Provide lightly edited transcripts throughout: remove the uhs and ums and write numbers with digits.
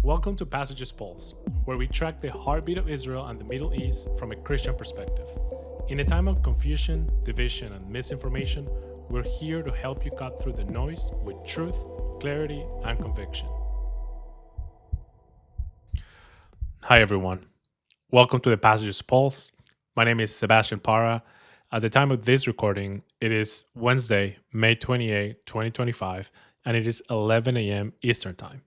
Welcome to Passages Pulse, where we track the heartbeat of Israel and the Middle East from a Christian perspective. In a time of confusion, division, and misinformation, we're here to help you cut through the noise with truth, clarity, and conviction. Hi, everyone. Welcome to the Passages Pulse. My name is Sebastian Parra. At the time of this recording, it is Wednesday, May 28, 2025, and it is 11 a.m. Eastern Time.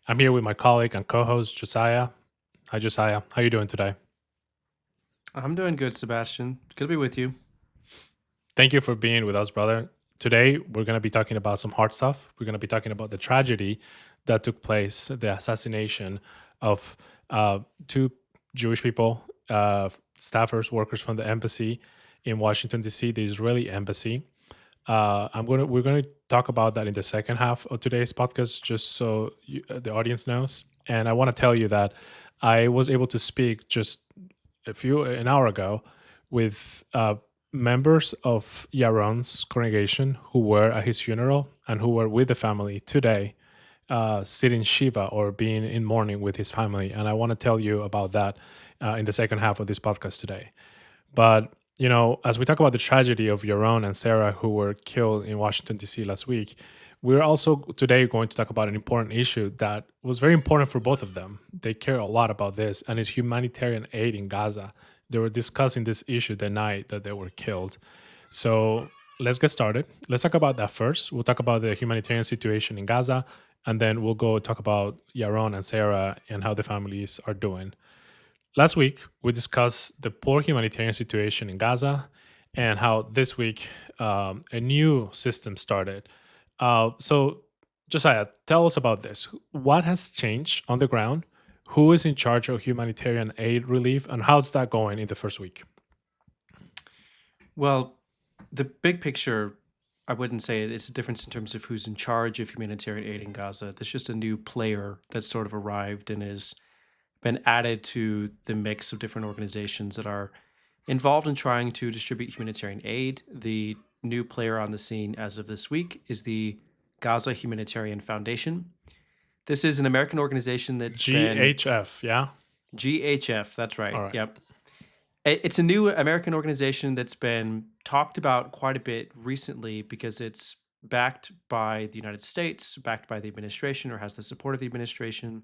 I'm here with my colleague and co-host, Josiah. Hi, Josiah. How are you doing today? I'm doing good, Sebastian. Good to be with you. Thank you for being with us, brother. Today, we're going to be talking about some hard stuff. We're going to be talking about the tragedy that took place, the assassination of two Jewish people, staffers, workers from the embassy in Washington, D.C., the Israeli embassy. We're going to talk about that in the second half of today's podcast, just so the audience knows. And I want to tell you that I was able to speak just an hour ago with members of Yaron's congregation who were at his funeral and who were with the family today, sitting Shiva or being in mourning with his family. And I want to tell you about that in the second half of this podcast today. But as we talk about the tragedy of Yaron and Sarah who were killed in Washington, D.C. last week, we're also today going to talk about an important issue that was very important for both of them. They care a lot about this, and it's humanitarian aid in Gaza. They were discussing this issue the night that they were killed. So let's get started. Let's talk about that first. We'll talk about the humanitarian situation in Gaza, and then we'll go talk about Yaron and Sarah and how the families are doing. Last week, we discussed the poor humanitarian situation in Gaza and how this week a new system started. So, Josiah, tell us about this. What has changed on the ground? Who is in charge of humanitarian aid relief, and how's that going in the first week? Well, the big picture, I wouldn't say it's a difference in terms of who's in charge of humanitarian aid in Gaza. There's just a new player that's sort of arrived and has been added to the mix of different organizations that are involved in trying to distribute humanitarian aid. The new player on the scene as of this week is the Gaza Humanitarian Foundation. This is an American organization that's GHF, yeah? GHF, that's right. All right. Yep. It's a new American organization that's been talked about quite a bit recently because it's backed by the United States, backed by the administration, or has the support of the administration,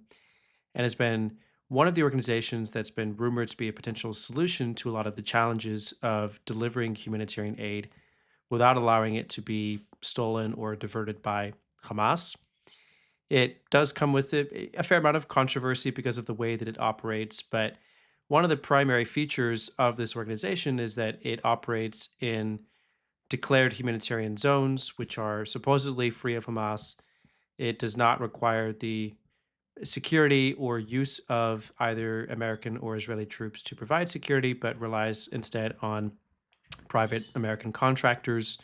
and has been one of the organizations that's been rumored to be a potential solution to a lot of the challenges of delivering humanitarian aid without allowing it to be stolen or diverted by Hamas. It does come with a fair amount of controversy because of the way that it operates, but one of the primary features of this organization is that it operates in declared humanitarian zones, which are supposedly free of Hamas. It does not require the security or use of either American or Israeli troops to provide security, but relies instead on private American contractors,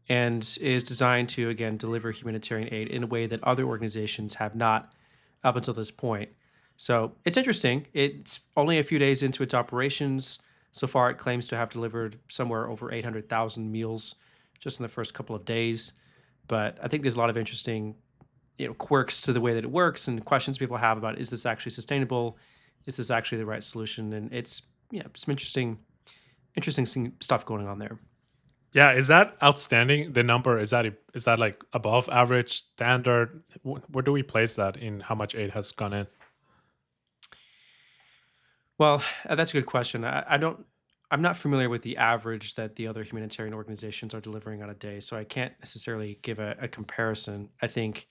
and is designed to, again, deliver humanitarian aid in a way that other organizations have not up until this point. So it's interesting. It's only a few days into its operations. So far, it claims to have delivered somewhere over 800,000 meals just in the first couple of days. But I think there's a lot of interesting quirks to the way that it works and questions people have about, is this actually sustainable? Is this actually the right solution? And it's some interesting stuff going on there. Yeah, is that outstanding? The number, is that like above average, standard? Where do we place that in how much aid has gone in? Well, that's a good question. I'm not familiar with the average that the other humanitarian organizations are delivering on a day, so I can't necessarily give a comparison. I think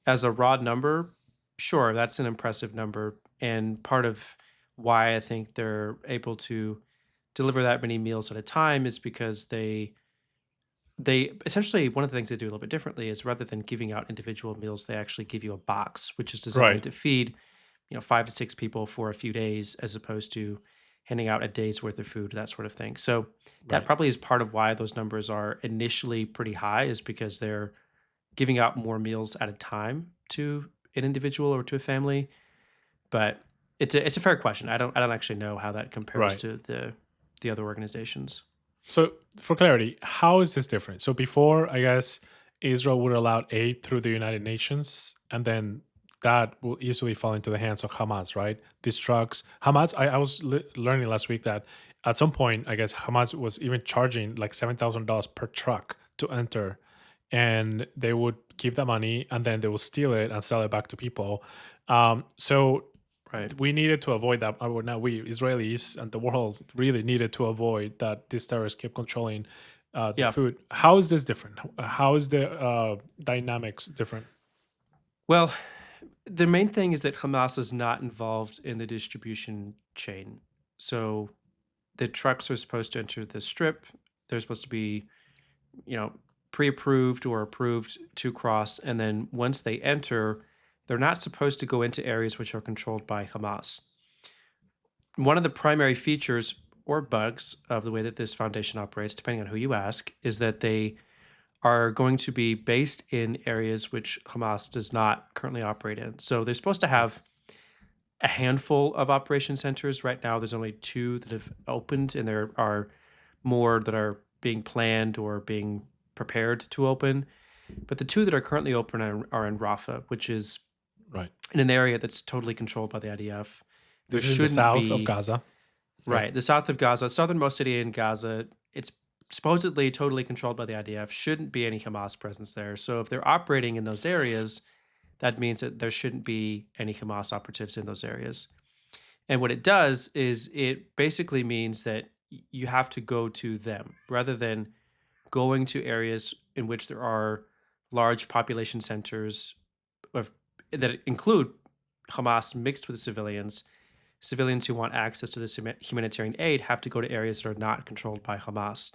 as a raw number, sure, that's an impressive number. And part of why I think they're able to deliver that many meals at a time is because they essentially, one of the things they do a little bit differently is, rather than giving out individual meals, they actually give you a box, which is designed Right. to feed 5 to 6 people for a few days, as opposed to handing out a day's worth of food, that sort of thing. So that Right. probably is part of why those numbers are initially pretty high, is because they're giving out more meals at a time to an individual or to a family. But it's a fair question. I don't actually know how that compares Right. to the other organizations. So, for clarity, how is this different? So, before, I guess Israel would allow aid through the United Nations, and then that will easily fall into the hands of Hamas, right? These trucks, Hamas. I was learning last week that at some point, I guess Hamas was even charging like $7,000 per truck to enter, and they would keep the money and then they will steal it and sell it back to people. So Right. we needed to avoid that. Or now we Israelis and the world really needed to avoid that these terrorists keep controlling the Yeah. food. How is this different? How is the dynamics different? Well, the main thing is that Hamas is not involved in the distribution chain. So the trucks are supposed to enter the strip. They're supposed to be, you know, pre-approved or approved to cross, and then once they enter, they're not supposed to go into areas which are controlled by Hamas. One of the primary features or bugs of the way that this foundation operates, depending on who you ask, is that they are going to be based in areas which Hamas does not currently operate in. So they're supposed to Right. have a handful of operation centers. Right now, there's only two that have opened, and there are more that are being planned or being prepared to open. But the two that are currently open are in Rafah, which is Right. in an area that's totally controlled by the IDF. There This is in the shouldn't south of be, Gaza, right? right, the south of Gaza, southernmost city in Gaza. It's supposedly totally controlled by the IDF. Shouldn't be any Hamas presence there. So if they're operating in those areas, that means that there shouldn't be any Hamas operatives in those areas. And what it does is it basically means that you have to go to them rather than going to areas in which there are large population centers of that include Hamas mixed with civilians. Civilians who want access to this humanitarian aid have to go to areas that are not controlled by Hamas.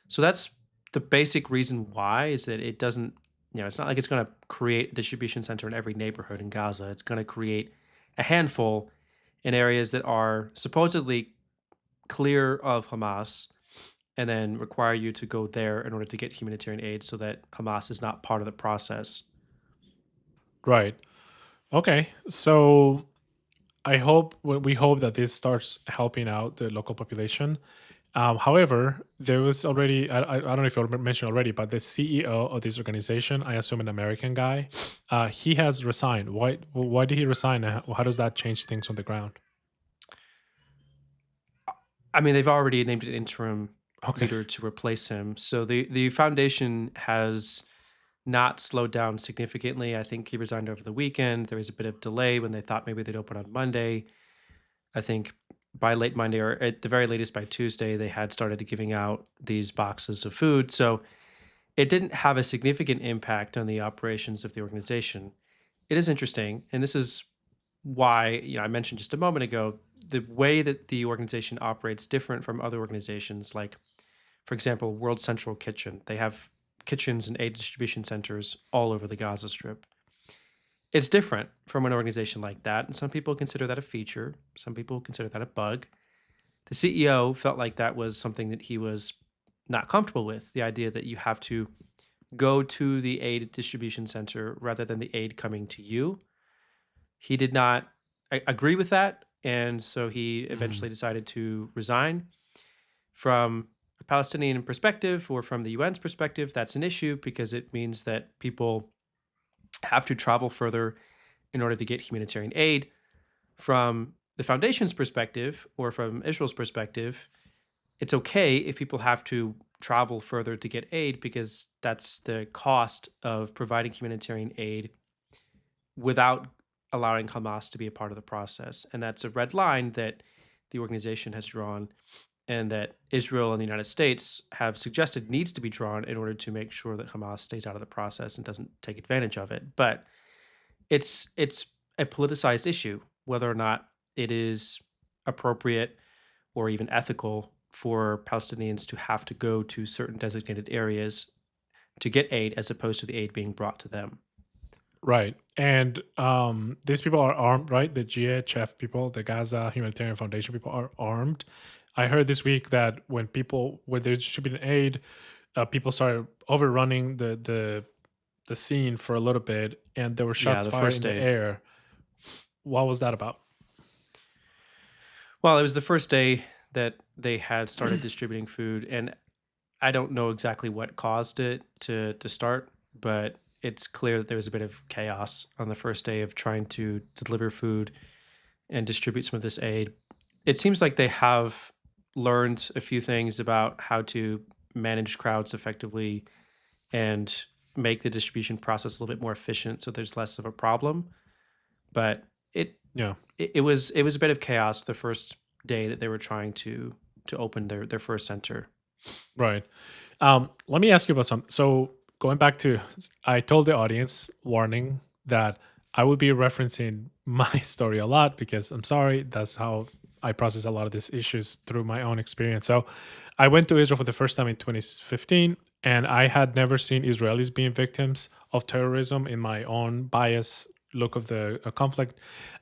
So that's the basic reason why is that it doesn't, it's not like it's going to create a distribution center in every neighborhood in Gaza. It's going to create a handful in areas that are supposedly clear of Hamas and then require you to go there in order to get humanitarian aid so that Hamas is not part of the process. Right. Okay. So we hope that this starts helping out the local population. However, there was already I don't know if you mentioned already, but the CEO of this organization, I assume an American guy, he has resigned. Why did he resign? And how does that change things on the ground? I mean, they've already named an interim Okay. leader to replace him. So the foundation has not slowed down significantly. I think he resigned over the weekend. There was a bit of delay when they thought maybe they'd open on Monday. I think by late Monday or at the very latest by Tuesday, they had started giving out these boxes of food. So it didn't have a significant impact on the operations of the organization. It is interesting, and this is why I mentioned just a moment ago the way that the organization operates different from other organizations, like for example, World Central Kitchen. They have kitchens and aid distribution centers all over the Gaza Strip. It's different from an organization like that, and some people consider that a feature. Some people consider that a bug. The CEO felt like that was something that he was not comfortable with, the idea that you have to go to the aid distribution center rather than the aid coming to you. He did not agree with that, and so he Mm, eventually decided to resign. From a Palestinian perspective or from the UN's perspective, that's an issue because it means that people have to travel further in order to get humanitarian aid. From the foundation's perspective or from Israel's perspective, it's okay if people have to travel further to get aid because that's the cost of providing humanitarian aid without allowing Hamas to be a part of the process. And that's a red line that the organization has drawn and that Israel and the United States have suggested needs to be drawn in order to make sure that Hamas stays out of the process and doesn't take advantage of it. But it's a politicized issue whether or not it is appropriate or even ethical for Palestinians to have to go to certain designated areas to get aid as opposed to the aid being brought to them. right. And these people are armed, right? The GHF people, the Gaza Humanitarian Foundation people are armed. I heard this week that when they're distributing aid, people started overrunning the scene for a little bit, and there were Yeah, shots the fired first in the day. air. What was that about? Well, it was the first day that they had started distributing food, and I don't know exactly what caused it to start, but it's clear that there was a bit of chaos on the first day of trying to deliver food and distribute some of this aid. It seems like they have learned a few things about how to manage crowds effectively and make the distribution process a little bit more efficient so there's less of a problem. But it Yeah. it was a bit of chaos the first day that they were trying to open their first center. Right. Let me ask you about some. So going back to, I told the audience, warning, that I would be referencing my story a lot because I'm sorry, that's how I process a lot of these issues through my own experience. So I went to Israel for the first time in 2015, and I had never seen Israelis being victims of terrorism in my own bias look of the conflict.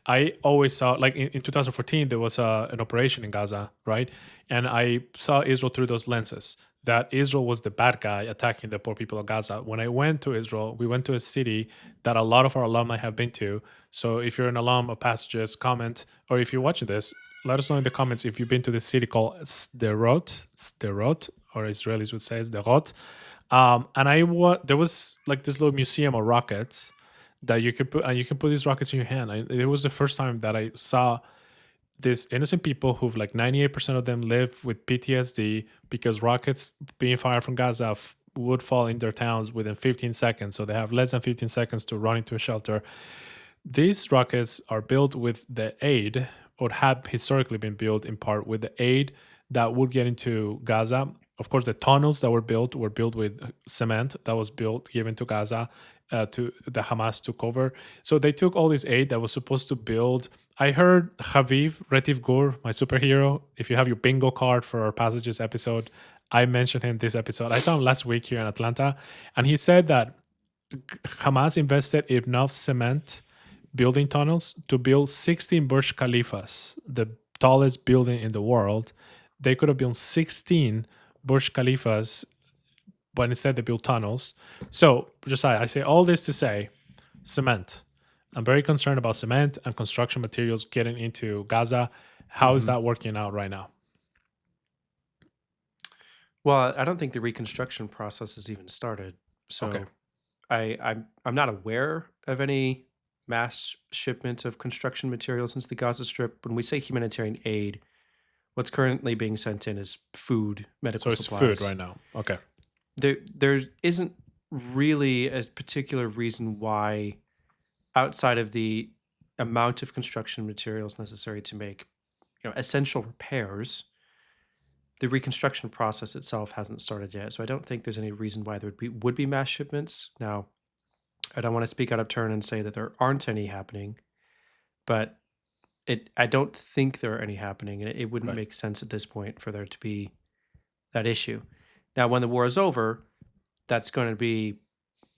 I always saw, like in 2014, there was an operation in Gaza, right? And I saw Israel through those lenses, that Israel was the bad guy attacking the poor people of Gaza. When I went to Israel, we went to a city that a lot of our alumni have been to. So if you're an alum of Passages, comment, or if you're watching this, let us know in the comments if you've been to this city called Sderot, or Israelis would say Sderot. And there was like this little museum of rockets that you could put, and you can put these rockets in your hand. It was the first time that I saw these innocent people who've, like, 98% of them live with PTSD because rockets being fired from Gaza would fall in their towns within 15 seconds. So they have less than 15 seconds to run into a shelter. These rockets are built with the aid, or had historically been built in part with the aid that would get into Gaza. Of course, the tunnels that were built with cement that was given to Gaza, to the Hamas took over. So they took all this aid that was supposed to build. I heard Retiv Gur, my superhero. If you have your bingo card for our Passages episode, I mentioned him this episode. I saw him last week here in Atlanta, and he said that Hamas invested enough cement building tunnels to build 16 Burj Khalifas, the tallest building in the world. They could have built 16 Burj Khalifas, but instead they built tunnels. So, Josiah, I say all this to say, cement. I'm very concerned about cement and construction materials getting into Gaza. How is Mhm. that working out right now? Well, I don't think the reconstruction process has even started. Okay. So I'm not aware of any mass shipment of construction materials into the Gaza Strip. When we say humanitarian aid, what's currently being sent in is food, So medical it's food supplies. right now. Okay. There isn't really a particular reason why, outside of the amount of construction materials necessary to make, essential repairs, the reconstruction process itself hasn't started yet. So I don't think there's any reason why there would be mass shipments. Now, I don't want to speak out of turn and say that there aren't any happening, but I don't think there are any happening, and it wouldn't Right. make sense at this point for there to be that issue. Now, when the war is over, that's going to be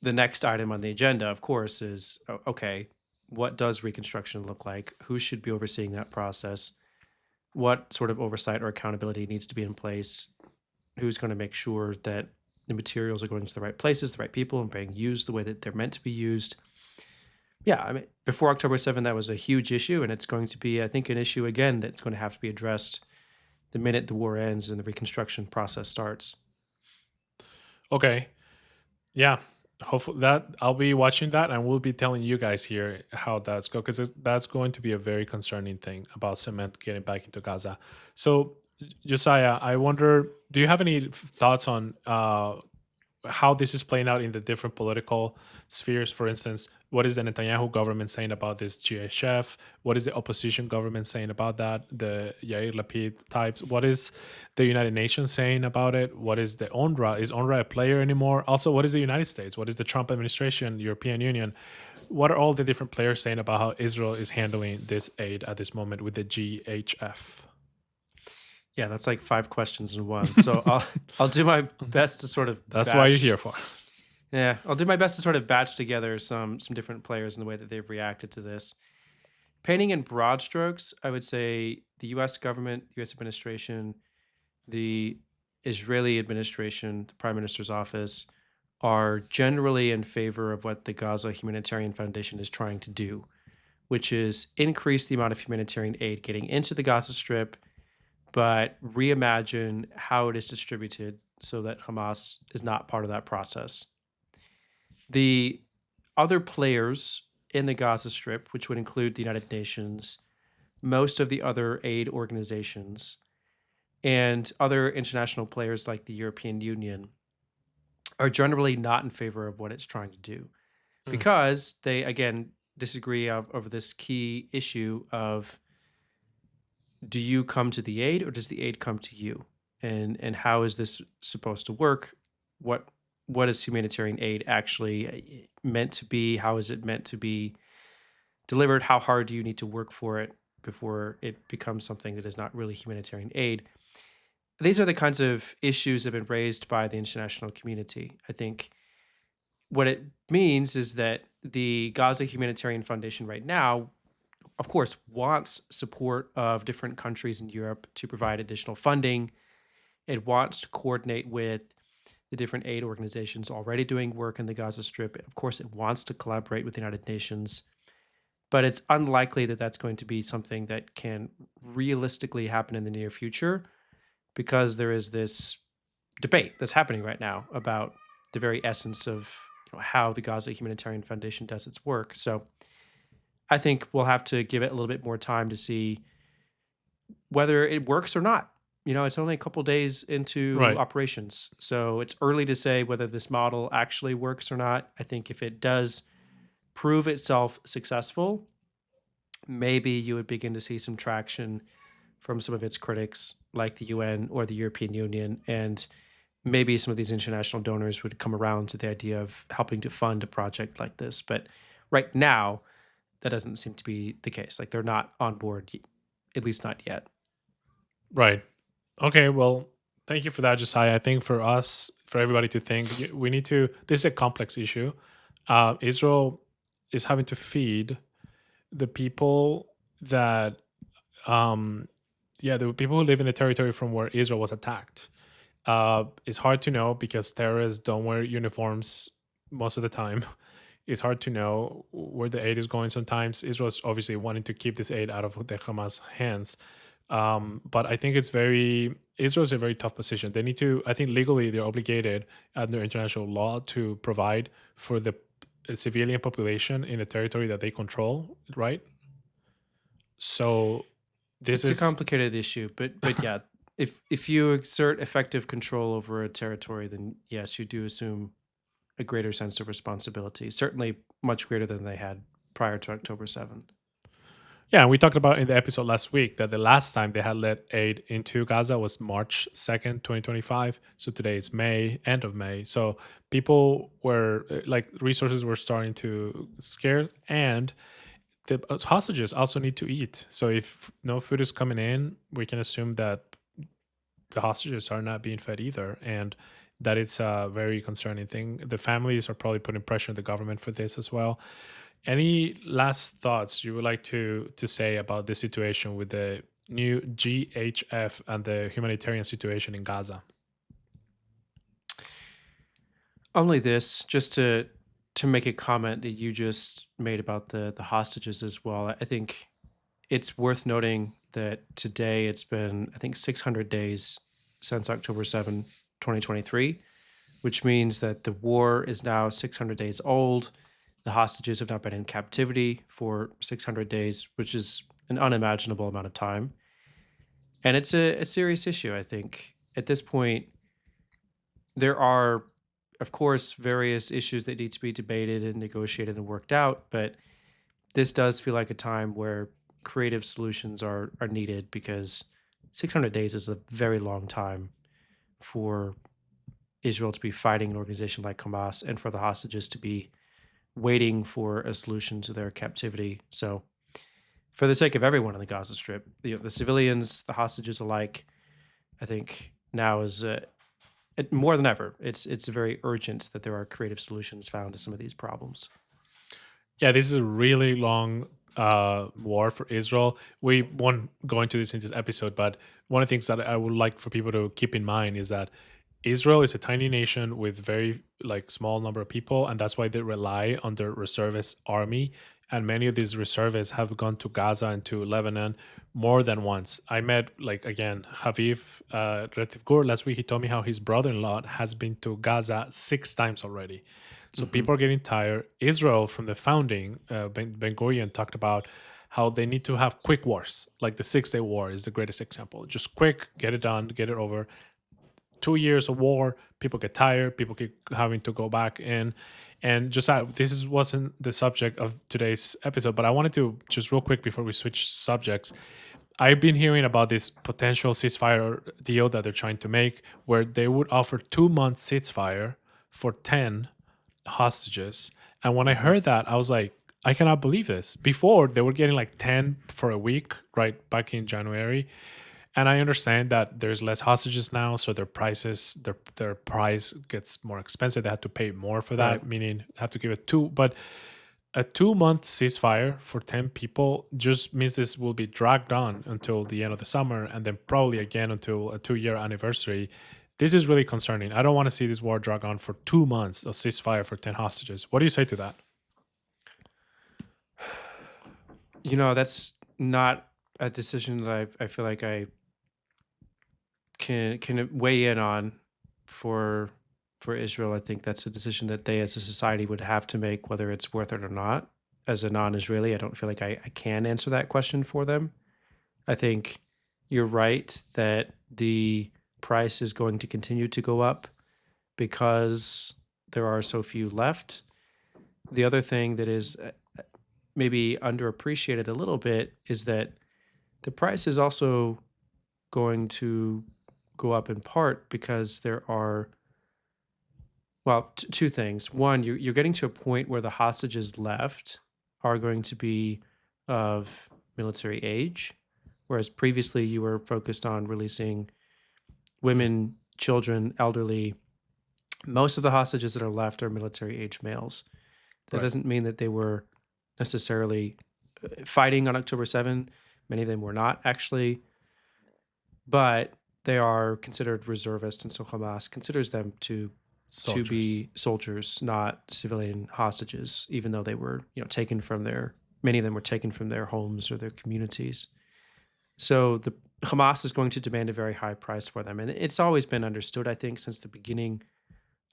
the next item on the agenda, of course, is okay, what does reconstruction look like? Who should be overseeing that process? What sort of oversight or accountability needs to be in place? Who's going to make sure that the materials are going to the right places, the right people, and being used the way that they're meant to be used? Yeah, I mean, before October 7th, that was a huge issue, and it's going to be, I think, an issue again that's going to have to be addressed the minute the war ends and the reconstruction process starts. Okay. Yeah. Hopefully that I'll be watching that, and we'll be telling you guys here how that's go, because that's going to be a very concerning thing about cement getting back into Gaza. So, Josiah, I wonder, do you have any thoughts on how this is playing out in the different political spheres? For instance, what is the Netanyahu government saying about this GHF? What is the opposition government saying about that? The Yair Lapid types. What is the United Nations saying about it? What is the UNRWA? Is UNRWA a player anymore? Also, what is the United States? What is the Trump administration, European Union? What are all the different players saying about how Israel is handling this aid at this moment with the GHF? Yeah, that's like 5 questions in one. So I'll do my best to sort of That's why you're batch. here for. Yeah, I'll do my best to sort of batch together some different players and the way that they've reacted to this. Painting in broad strokes, I would say the U.S. government, U.S. administration, the Israeli administration, the Prime Minister's office, are generally in favor of what the Gaza Humanitarian Foundation is trying to do, which is increase the amount of humanitarian aid getting into the Gaza Strip, but reimagine how it is distributed so that Hamas is not part of that process. The other players in the Gaza Strip, which would include the United Nations, most of the other aid organizations, and other international players like the European Union, are generally not in favor of what it's trying to do Mm. because they, again, disagree over this key issue of, do you come to the aid or does the aid come to you? And how is this supposed to work? What what is humanitarian aid actually meant to be? How is it meant to be delivered? How hard do you need to work for it before it becomes something that is not really humanitarian aid? These are the kinds of issues that have been raised by the international community. I think what it means is that the Gaza Humanitarian Foundation right now, of course, wants support of different countries in Europe to provide additional funding. It wants to coordinate with the different aid organizations already doing work in the Gaza Strip. Of course, it wants to collaborate with the United Nations, but it's unlikely that that's going to be something that can realistically happen in the near future because there is this debate that's happening right now about the very essence of how the Gaza Humanitarian Foundation does its work. So I think we'll have to give it a little bit more time to see whether it works or not. It's only a couple days into Right. operations, so it's early to say whether this model actually works or not. I think if it does prove itself successful, maybe you would begin to see some traction from some of its critics, like the UN or the European Union, and maybe some of these international donors would come around to the idea of helping to fund a project like this. But right now, that doesn't seem to be the case. Like they're not on board, at least not yet. Right. Okay. Well, thank you for that, Josiah. I think for us, for everybody to think, we need to. This is a complex issue. Israel is having to feed the people that, um, yeah, the people who live in the territory from where Israel was attacked. It's hard to know because terrorists don't wear uniforms most of the time. It's hard to know where the aid is going. Sometimes Israel is obviously wanting to keep this aid out of the Hamas hands. But I think Israel's a very tough position. They need to, I think legally they're obligated under international law to provide for the civilian population in the territory that they control, right? So this It's a is complicated issue, but yeah, if you exert effective control over a territory, then yes, you do assume a greater sense of responsibility. Certainly, much greater than they had prior to October 7th. Yeah, and we talked about in the episode last week that the last time they had let aid into Gaza was March 2nd, 2025. So today is May, end of May. So people were like resources were starting to scare, and the hostages also need to eat. So if no food is coming in, we can assume that the hostages are not being fed either. And that it's a very concerning thing. The families are probably putting pressure on the government for this as well. Any last thoughts you would like to say about the situation with the new GHF and the humanitarian situation in Gaza? Only this, just to make a comment that you just made about the hostages as well. I think it's worth noting that today it's been, I think, 600 days since October 7, 2023, which means that the war is now 600 days old. The hostages have not been in captivity for 600 days, which is an unimaginable amount of time. And it's a serious issue, I think. At this point, there are, of course, various issues that need to be debated and negotiated and worked out, but this does feel like a time where creative solutions are needed because 600 days is a very long time for Israel to be fighting an organization like Hamas and for the hostages to be waiting for a solution to their captivity. So, for the sake of everyone in the Gaza Strip, the civilians, the hostages alike, I think now is more than ever. It's very urgent that there are creative solutions found to some of these problems. Yeah, this is a really long war for Israel. We won't go into this in this episode, but one of the things that I would like for people to keep in mind is that Israel is a tiny nation with very like small number of people, and that's why they rely on their reservist army. And many of these reservists have gone to Gaza and to Lebanon more than once. I met like again Haviv Retivgur last week. He told me how his brother-in-law has been to Gaza 6 times already. So people are getting tired. Israel, from the founding, Ben Gurion talked about how they need to have quick wars. Like the Six Day War is the greatest example. Just quick, get it done, get it over. 2 years of war, people get tired, people keep having to go back in. And just wasn't the subject of today's episode, but I wanted to just real quick before we switch subjects. I've been hearing about this potential ceasefire deal that they're trying to make, where they would offer 2 months ceasefire for 10 hostages. And when I heard that, I was like, I cannot believe this. Before, they were getting like 10 for a week, right, back in January. And I understand that there's less hostages now, so their price gets more expensive. They have to pay more for that, Right. meaning have to give it two. But a 2 month ceasefire for 10 people just means this will be dragged on until the end of the summer, and then probably again until a 2 year anniversary. This is really concerning. I don't want to see this war drag on for 2 months of ceasefire for 10 hostages. What do you say to that? That's not a decision that I feel like I can weigh in on for Israel. I think that's a decision that they as a society would have to make, whether it's worth it or not. As a non-Israeli, I don't feel like I can answer that question for them. I think you're right that the price is going to continue to go up because there are so few left. The other thing that is maybe underappreciated a little bit is that the price is also going to go up in part because there are, well, two things. One, you're getting to a point where the hostages left are going to be of military age, whereas previously you were focused on releasing women, children, elderly. Most of the hostages that are left are military age males. That Right. doesn't mean that they were necessarily fighting on October 7. Many of them were not actually, but they are considered reservists, and so Hamas considers them to Soldiers. be soldiers, not civilian hostages, even though they were, taken from many of them were taken from their homes or their communities. So the Hamas is going to demand a very high price for them. And it's always been understood, I think, since the beginning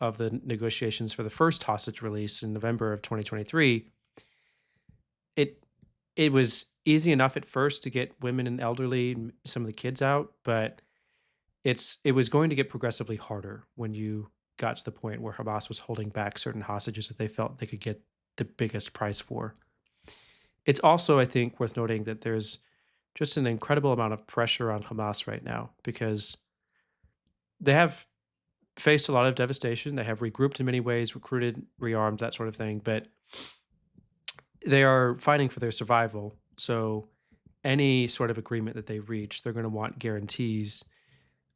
of the negotiations for the first hostage release in November of 2023. It was easy enough at first to get women and elderly and some of the kids out, but it was going to get progressively harder when you got to the point where Hamas was holding back certain hostages that they felt they could get the biggest price for. It's also, I think, worth noting that there's just an incredible amount of pressure on Hamas right now because they have faced a lot of devastation. They have regrouped in many ways, recruited, rearmed, that sort of thing, but they are fighting for their survival. So any sort of agreement that they reach, they're going to want guarantees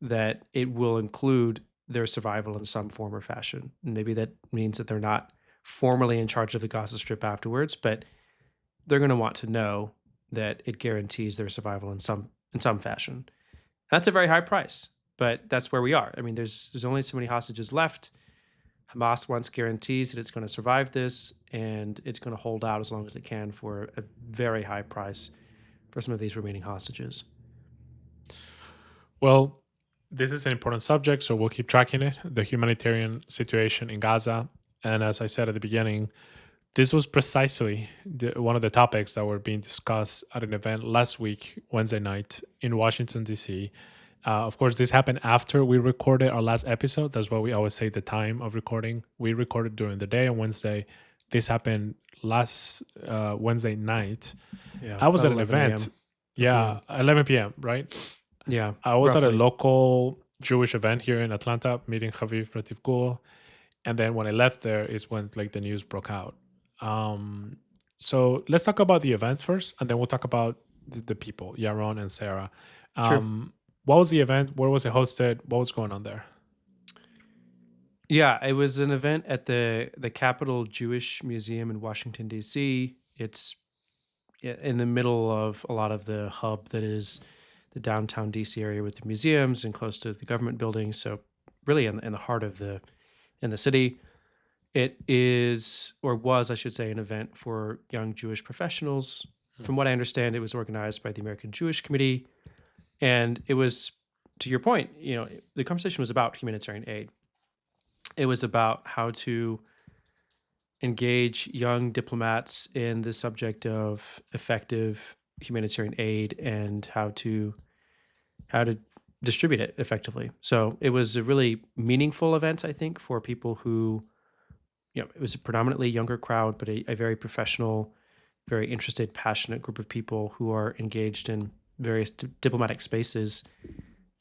that it will include their survival in some form or fashion. And maybe that means that they're not formally in charge of the Gaza Strip afterwards, but they're going to want to know that it guarantees their survival in some fashion. That's a very high price, but that's where we are. I mean, there's only so many hostages left. Hamas wants guarantees that it's going to survive this, and it's going to hold out as long as it can for a very high price for some of these remaining hostages. Well, this is an important subject, so we'll keep tracking it, the humanitarian situation in Gaza. And as I said at the beginning, this was precisely one of the topics that were being discussed at an event last week, Wednesday night, in Washington, D.C. Of course, this happened after we recorded our last episode. That's why we always say the time of recording. We recorded during the day on Wednesday. This happened last Wednesday night. Yeah, I was at an 11 event. a.m. Yeah, 11 p.m., right? Yeah, I was at a roughly. local Jewish event here in Atlanta, meeting Chaviv Rativ Gul. And then when I left there is when like the news broke out. So let's talk about the event first, and then we'll talk about the people, Yaron and Sarah. Sure. What was the event? Where was it hosted? What was going on there? Yeah, it was an event at the Capitol Jewish Museum in Washington D.C. It's in the middle of a lot of the hub that is the downtown DC area with the museums and close to the government buildings. So really in the heart of in the city. It is, or was, I should say, an event for young Jewish professionals. From what I understand, it was organized by the American Jewish Committee. And it was, to your point, the conversation was about humanitarian aid. It was about how to engage young diplomats in the subject of effective humanitarian aid and how to distribute it effectively. So it was a really meaningful event, I think, for people who, it was a predominantly younger crowd, but a very professional, very interested, passionate group of people who are engaged in various diplomatic spaces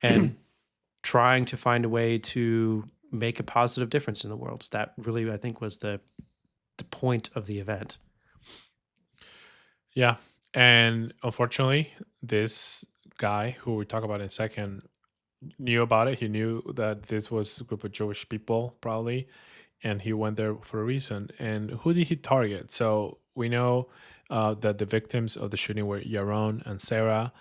and trying to find a way to make a positive difference in the world. That really, I think, was the point of the event. Yeah. And unfortunately, this guy who we talk about in a second knew about it. He knew that this was a group of Jewish people, probably, and he went there for a reason. And who did he target? So we know that the victims of the shooting were Yaron and Sarah.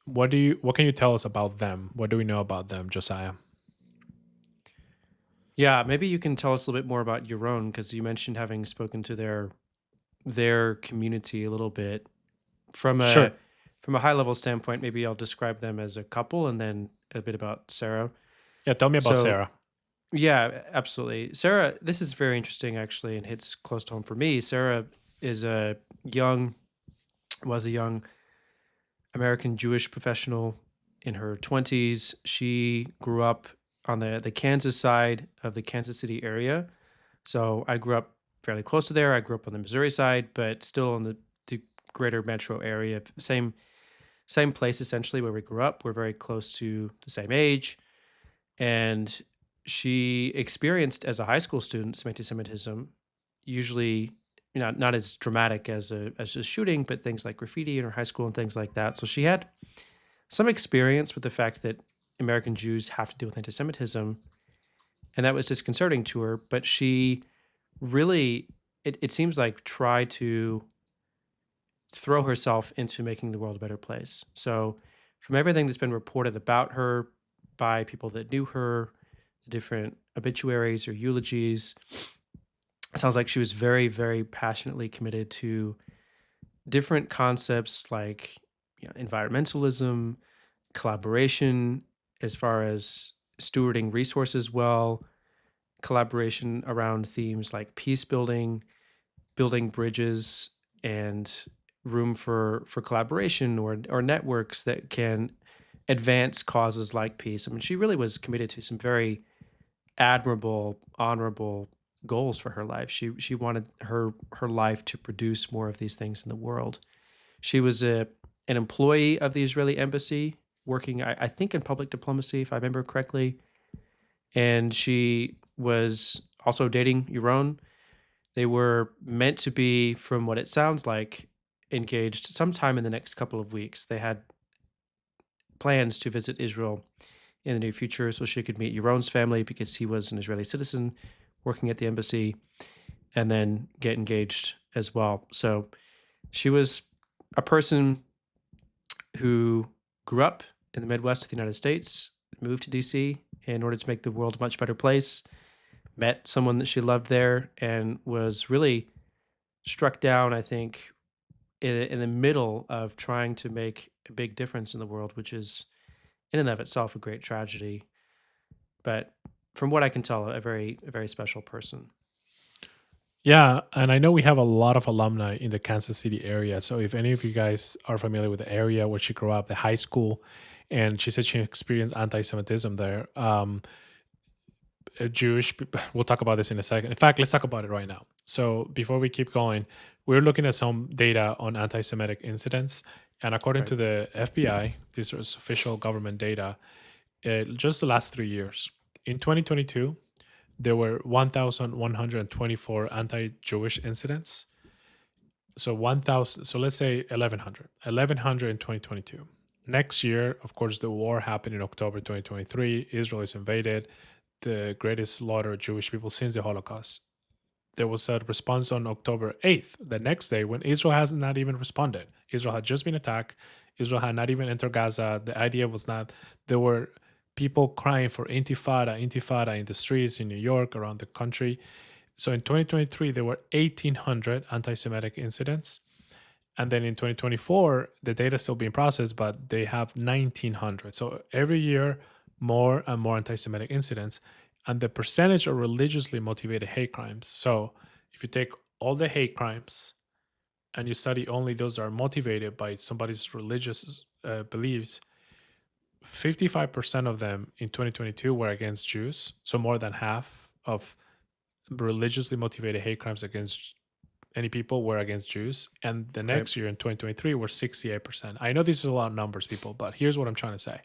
What can you tell us about them? What do we know about them, Josiah? Yeah, maybe you can tell us a little bit more about your own, because you mentioned having spoken to their community a little bit from a Sure. from a high level standpoint. Maybe I'll describe them as a couple, and then a bit about Sarah. Yeah, tell me about So Sarah. yeah, absolutely. Sarah, this is very interesting actually, and hits close to home for me. Sarah is a young was a young American Jewish professional in her 20s. She grew up on the Kansas side of the Kansas City area. So I grew up fairly close to there. I grew up on the Missouri side, but still in the greater metro area. Same place essentially where we grew up. We're very close to the same age. And she experienced as a high school student some anti-Semitism, usually not as dramatic as a shooting, but things like graffiti in her high school and things like that. So she had some experience with the fact that American Jews have to deal with anti-Semitism, and that was disconcerting to her. But she really, it seems like, tried to throw herself into making the world a better place. So, from everything that's been reported about her by people that knew her, the different obituaries or eulogies, it sounds like she was very, very passionately committed to different concepts like, environmentalism, collaboration, as far as stewarding resources well, collaboration around themes like peace building, building bridges, and room for collaboration or networks that can advance causes like peace. I mean, she really was committed to some very admirable, honorable goals for her life. She wanted her life to produce more of these things in the world. She was an employee of the Israeli embassy, working, I think, in public diplomacy, if I remember correctly. And she was also dating Yaron. They were meant to be, from what it sounds like, engaged sometime in the next couple of weeks. They had plans to visit Israel in the near future so she could meet Yaron's family because he was an Israeli citizen working at the embassy, and then get engaged as well. So she was a person who grew up in the Midwest of the United States, moved to DC in order to make the world a much better place, met someone that she loved there, and was really struck down, I think, in the middle of trying to make a big difference in the world, which is in and of itself a great tragedy. But from what I can tell, a very special person. Yeah, and I know we have a lot of alumni in the Kansas City area. So if any of you guys are familiar with the area where she grew up, the high school, and she said she experienced anti-Semitism there. Jewish people, we'll talk about this in a second. In fact, let's talk about it right now. So before we keep going, we're looking at some data on anti-Semitic incidents, and according Right. to the FBI, this is official government data. Just the last 3 years, in 2022, there were 1,124 anti-Jewish incidents. So 1,000. So let's say 1,100. 1,100 in 2022. Next year, of course, the war happened in October 2023. Israel is invaded, the greatest slaughter of Jewish people since the Holocaust. There was a response on October 8th, the next day, when Israel has not even responded. Israel had just been attacked. Israel had not even entered Gaza. The idea was not, there were people crying for intifada, intifada in the streets in New York, around the country. So in 2023, there were 1,800 anti Semitic incidents. And then in 2024, the data is still being processed, but they have 1,900. So every year, more and more anti Semitic incidents. And the percentage of religiously motivated hate crimes. So if you take all the hate crimes and you study only those that are motivated by somebody's religious beliefs, 55% of them in 2022 were against Jews. So more than half of religiously motivated hate crimes against any people were against Jews. And the Right. next year in 2023 were 68%. I know these are a lot of numbers, people, but here's what I'm trying to say.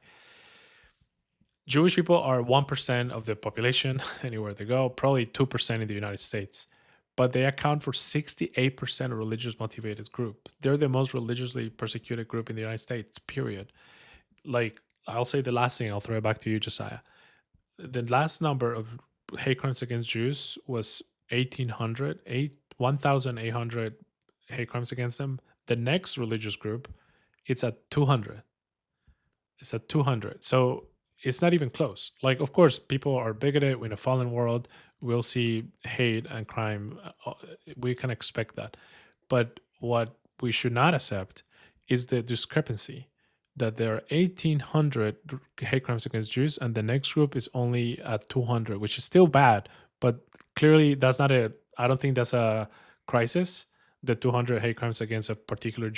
Jewish people are 1% of the population anywhere they go, probably 2% in the United States, but they account for 68% of religious motivated group. They're the most religiously persecuted group in the United States, period. Like, I'll say the last thing, I'll throw it back to you, Josiah. The last number of hate crimes against Jews was 1,800 hate crimes against them. The next religious group, it's at 200. It's at 200. So it's not even close. Like, of course, people are bigoted. We're in a fallen world. We'll see hate and crime. We can expect that. But what we should not accept is the discrepancy that there are 1,800 hate crimes against Jews, and the next group is only at 200, which is still bad. But clearly, that's not a. I don't think that's a crisis. The 200 hate crimes against a particular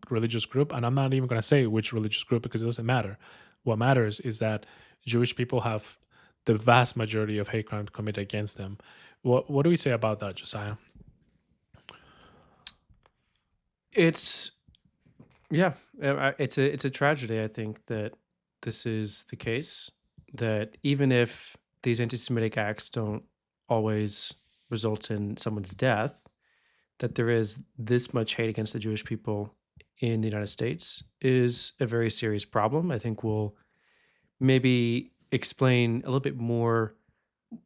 religious group, and I'm not even going to say which religious group because it doesn't matter. What matters is that Jewish people have the vast majority of hate crimes committed against them. What do we say about that, Josiah? It's it's a tragedy. I think that this is the case. That even if these anti-Semitic acts don't always result in someone's death, that there is this much hate against the Jewish people in the United States is a very serious problem. I think we'll maybe explain a little bit more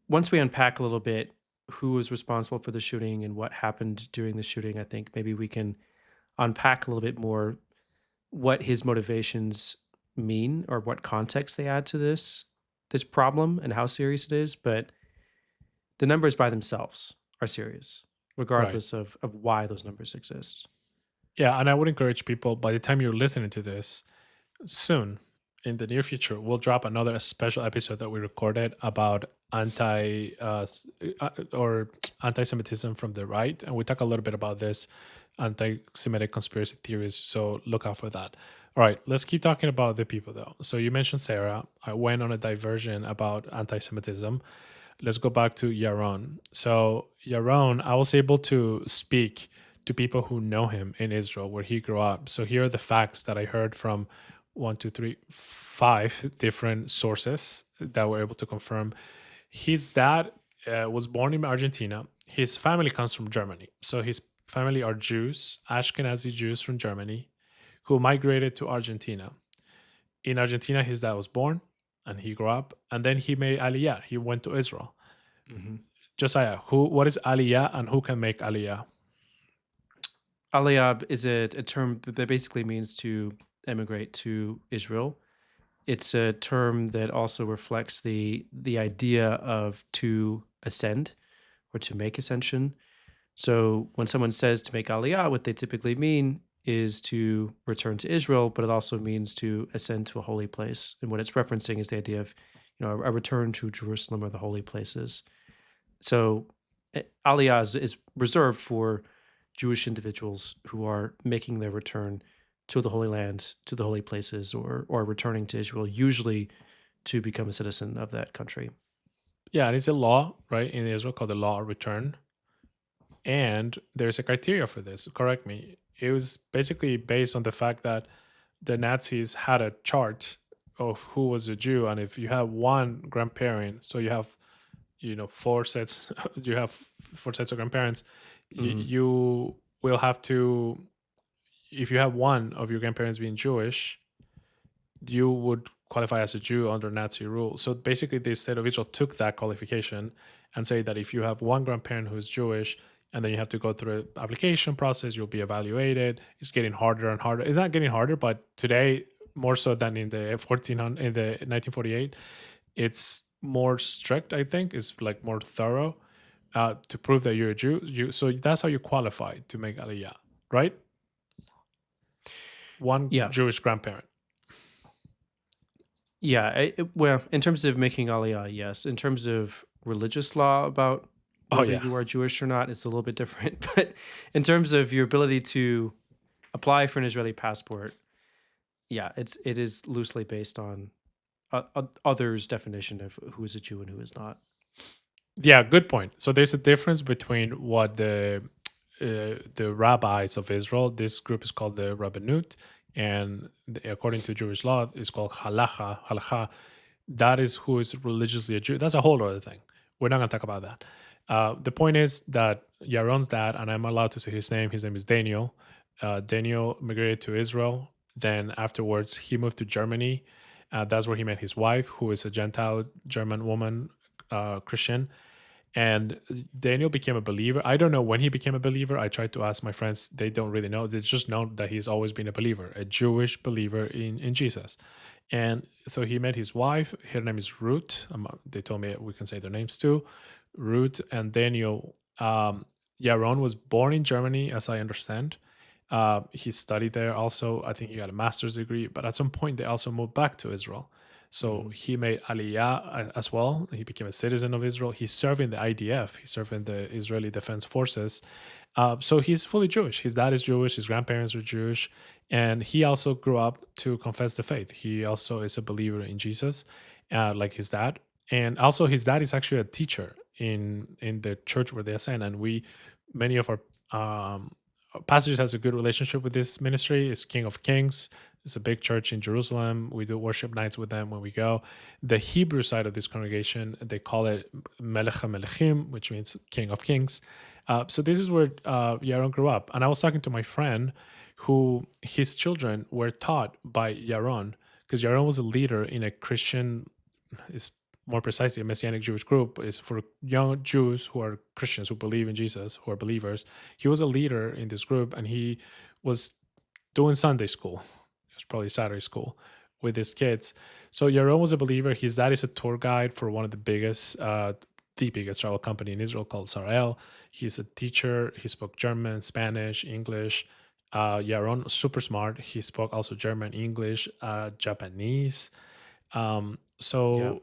once we unpack a little bit who was responsible for the shooting and what happened during the shooting. I think maybe we can unpack a little bit more what his motivations mean or what context they add to this problem and how serious it is. But the numbers by themselves are serious, Right. regardless of why those numbers exist. Yeah, and I would encourage people by the time you're listening to this, soon in the near future, we'll drop another special episode that we recorded about or anti-Semitism from the right, and we talk a little bit about this anti-Semitic conspiracy theories. So look out for that. All right, let's keep talking about the people though. So you mentioned Sarah. I went on a diversion about anti-Semitism. Let's go back to Yaron. So Yaron, I was able to speak to people who know him in Israel, where he grew up. So here are the facts that I heard from one, two, three, five different sources that were able to confirm. His dad was born in Argentina. His family comes from Germany. So his family are Jews, Ashkenazi Jews from Germany, who migrated to Argentina. In Argentina, his dad was born and he grew up, and then he made Aliyah. He went to Israel. Mhm. Josiah, what is Aliyah and who can make Aliyah? Aliyah is a term that basically means to emigrate to Israel. It's a term that also reflects the idea of to ascend or to make ascension. So when someone says to make Aliyah, what they typically mean is to return to Israel, but it also means to ascend to a holy place. And what it's referencing is the idea of, a return to Jerusalem or the holy places. So Aliyah is reserved for Jewish individuals who are making their return to the Holy Land, to the holy places, or returning to Israel, usually to become a citizen of that country. Yeah, and it's a law, right, in Israel called the law of return. And there's a criteria for this. Correct me. It was basically based on the fact that the Nazis had a chart of who was a Jew, and if you have one grandparent, so you have four sets, you have four sets of grandparents, Mhm. you will have to, if you have one of your grandparents being Jewish, you would qualify as a Jew under Nazi rule. So basically, the state of Israel took that qualification and say that if you have one grandparent who's Jewish, and then you have to go through an application process, you'll be evaluated. It's getting harder and harder. It's not getting harder, but today more so than in the 1400 in the 1948, it's more strict. I think it's like more thorough to prove that you're a Jew. So that's how you qualify to make Aliyah, right? One Yeah, Jewish grandparent. yeah. Well, in terms of making Aliyah, yes. In terms of religious law about Oh whether yeah. you are Jewish or not is a little bit different. But in terms of your ability to apply for an Israeli passport, yeah, it is loosely based on others' definition of who is a Jew and who is not. Yeah, good point. So there's a difference between what the rabbis of Israel, this group is called the Rabbanut, and according to Jewish law, it's called halacha. Halacha, that is who is religiously a Jew. That's a whole other thing. We're not going to talk about that. The point is that Yaron's dad, and I'm allowed to say his name. His name is Daniel. Daniel migrated to Israel. Then afterwards, he moved to Germany. That's where he met his wife, who is a Gentile German woman, Christian, and Daniel became a believer. I don't know when he became a believer. I tried to ask my friends. They don't really know. They just know that he's always been a believer, a Jewish believer in Jesus. And so he met his wife. Her name is Ruth. They told me we can say their names too. Ruth and Daniel. Yaron was born in Germany, as I understand. He studied there also. I think he got a master's degree, but at some point they also moved back to Israel. So Mhm. he made Aliyah as well. He became a citizen of Israel. He served in the IDF. He served in the Israeli Defense Forces. So he's fully Jewish. His dad is Jewish. His grandparents were Jewish, and he also grew up to confess the faith. He also is a believer in Jesus, like his dad. And also, his dad is actually a teacher in the church where they ascend. And many of our pastors has a good relationship with this ministry. It's King of Kings. It's a big church in Jerusalem. We do worship nights with them when we go. The Hebrew side of this congregation, they call it Melech HaMelechim, which means King of Kings. So this is where Yaron grew up. And I was talking to my friend who his children were taught by Yaron, because Yaron was a leader in a Christian, is more precisely a Messianic Jewish group, is for young Jews who are Christians, who believe in Jesus, who are believers. He was a leader in this group, and he was doing Sunday school. It was probably Saturday school with his kids. So Yaron was a believer. His dad is a tour guide for one of the biggest travel company in Israel called Sarel. He's a teacher. He spoke German, Spanish, English. Yaron, super smart. He spoke also German, English, Japanese. Yeah. So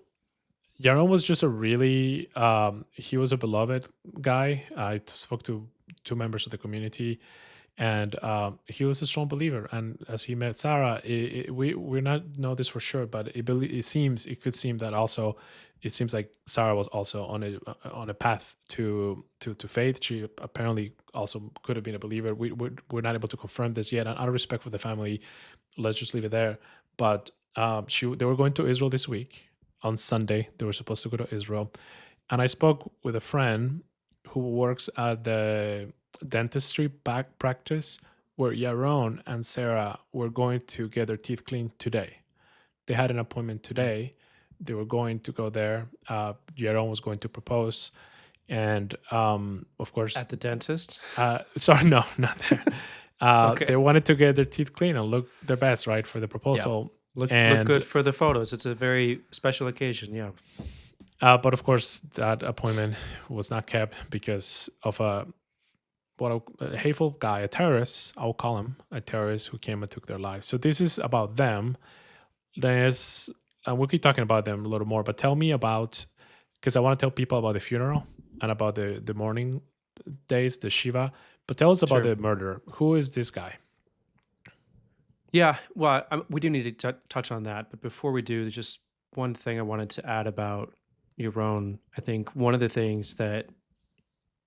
Yaron was just a really he was a beloved guy. I spoke to two members of the community, and he was a strong believer. And as he met Sarah, we're not know this for sure, but it could seem that also it seems like Sarah was also on a path to faith. She apparently also could have been a believer. We're not able to confirm this yet. And out of respect for the family, let's just leave it there. But they were going to Israel this week on Sunday. They were supposed to go to Israel, and I spoke with a friend who works at the dentistry back practice where Yaron and Sarah were going to get their teeth cleaned today. They had an appointment Mm. today. They were going to go there. Yaron was going to propose, and of course, At the dentist. sorry, no, not there. They Okay. wanted to get their teeth clean and look their best, right, for the Yeah. proposal. Look And good for the photos. It's a very special occasion. Yeah. but of course, that appointment was not kept because of a hateful guy, a terrorist. I'll call him a terrorist who came and took their lives. So this is about them. There's, and we'll keep talking about them a little more. But tell me about, because I want to tell people about the funeral and about the morning days, the Shiva. But tell us about Sure. the murderer. Who is this guy? Yeah. Well, we do need to touch on that. But before we do, there's just one thing I wanted to add about Yaron. I think one of the things that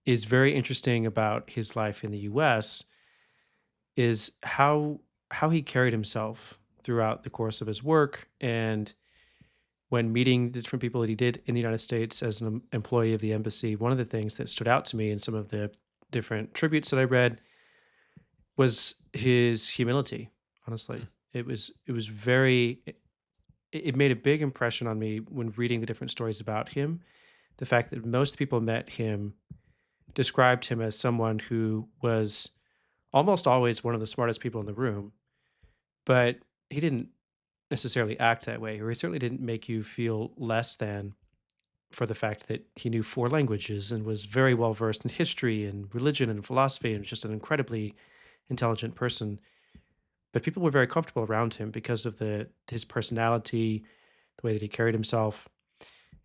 is very interesting about his life in the US is how he carried himself throughout the course of his work and when meeting the different people that he did in the United States as an employee of the embassy. One of the things that stood out to me in some of the different tributes that I read was his humility. Honestly, it was very it made a big impression on me when reading the different stories about him. The fact that most people met him described him as someone who was almost always one of the smartest people in the room, but he didn't necessarily act that way, or he certainly didn't make you feel less than for the fact that he knew four languages and was very well versed in history and religion and philosophy and was just an incredibly intelligent person. But people were very comfortable around him because of the his personality, the way that he carried himself.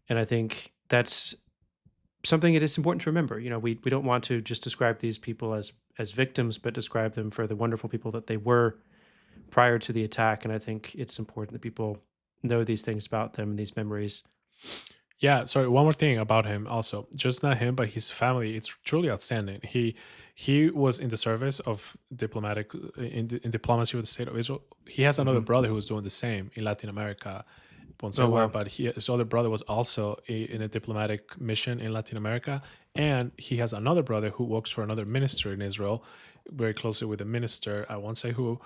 And I think that's something it is important to remember. We don't want to just describe these people as victims, but describe them for the wonderful people that they were prior to the attack. And I think it's important that people know these things about them and these memories. Yeah, sorry, one more thing about him also. Just not him, but his family. It's truly outstanding. He was in the service of diplomatic in diplomacy with the state of Israel. He has another Hmm. brother who was doing the same in Latin America, Ponce Oh, War, wow. but his other brother was also in a diplomatic mission in Latin America, and he has another brother who works for another minister in Israel, very closely with the minister. I won't say who,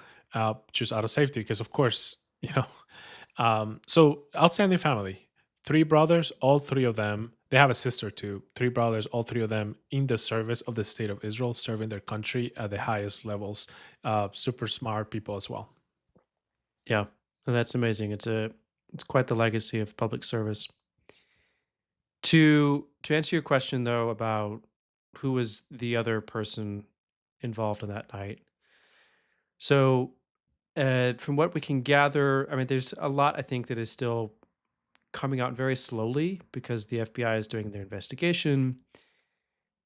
just out of safety, because of course, so outstanding family. Three brothers, all three of them. They have a sister too. Three brothers, all three of them in the service of the state of Israel, serving their country at the highest levels. Super smart people as well. Yeah. And that's amazing. It's quite the legacy of public service. To answer your question though about who was the other person involved in that night. So, from what we can gather, I mean, there's a lot I think that is still coming out very slowly because the FBI is doing their investigation,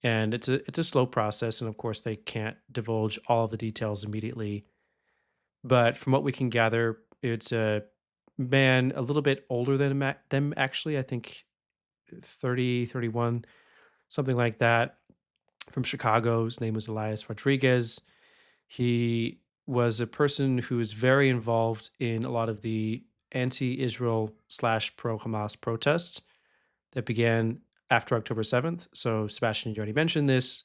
and it's a slow process, and of course they can't divulge all of the details immediately. But from what we can gather, it's a man a little bit older than them actually. I think 30, 31, something like that, from Chicago. His name was Elias Rodriguez. He was a person who was very involved in a lot of the anti-Israel slash pro-Hamas protests that began after October 7th. So Sebastian, you already mentioned this.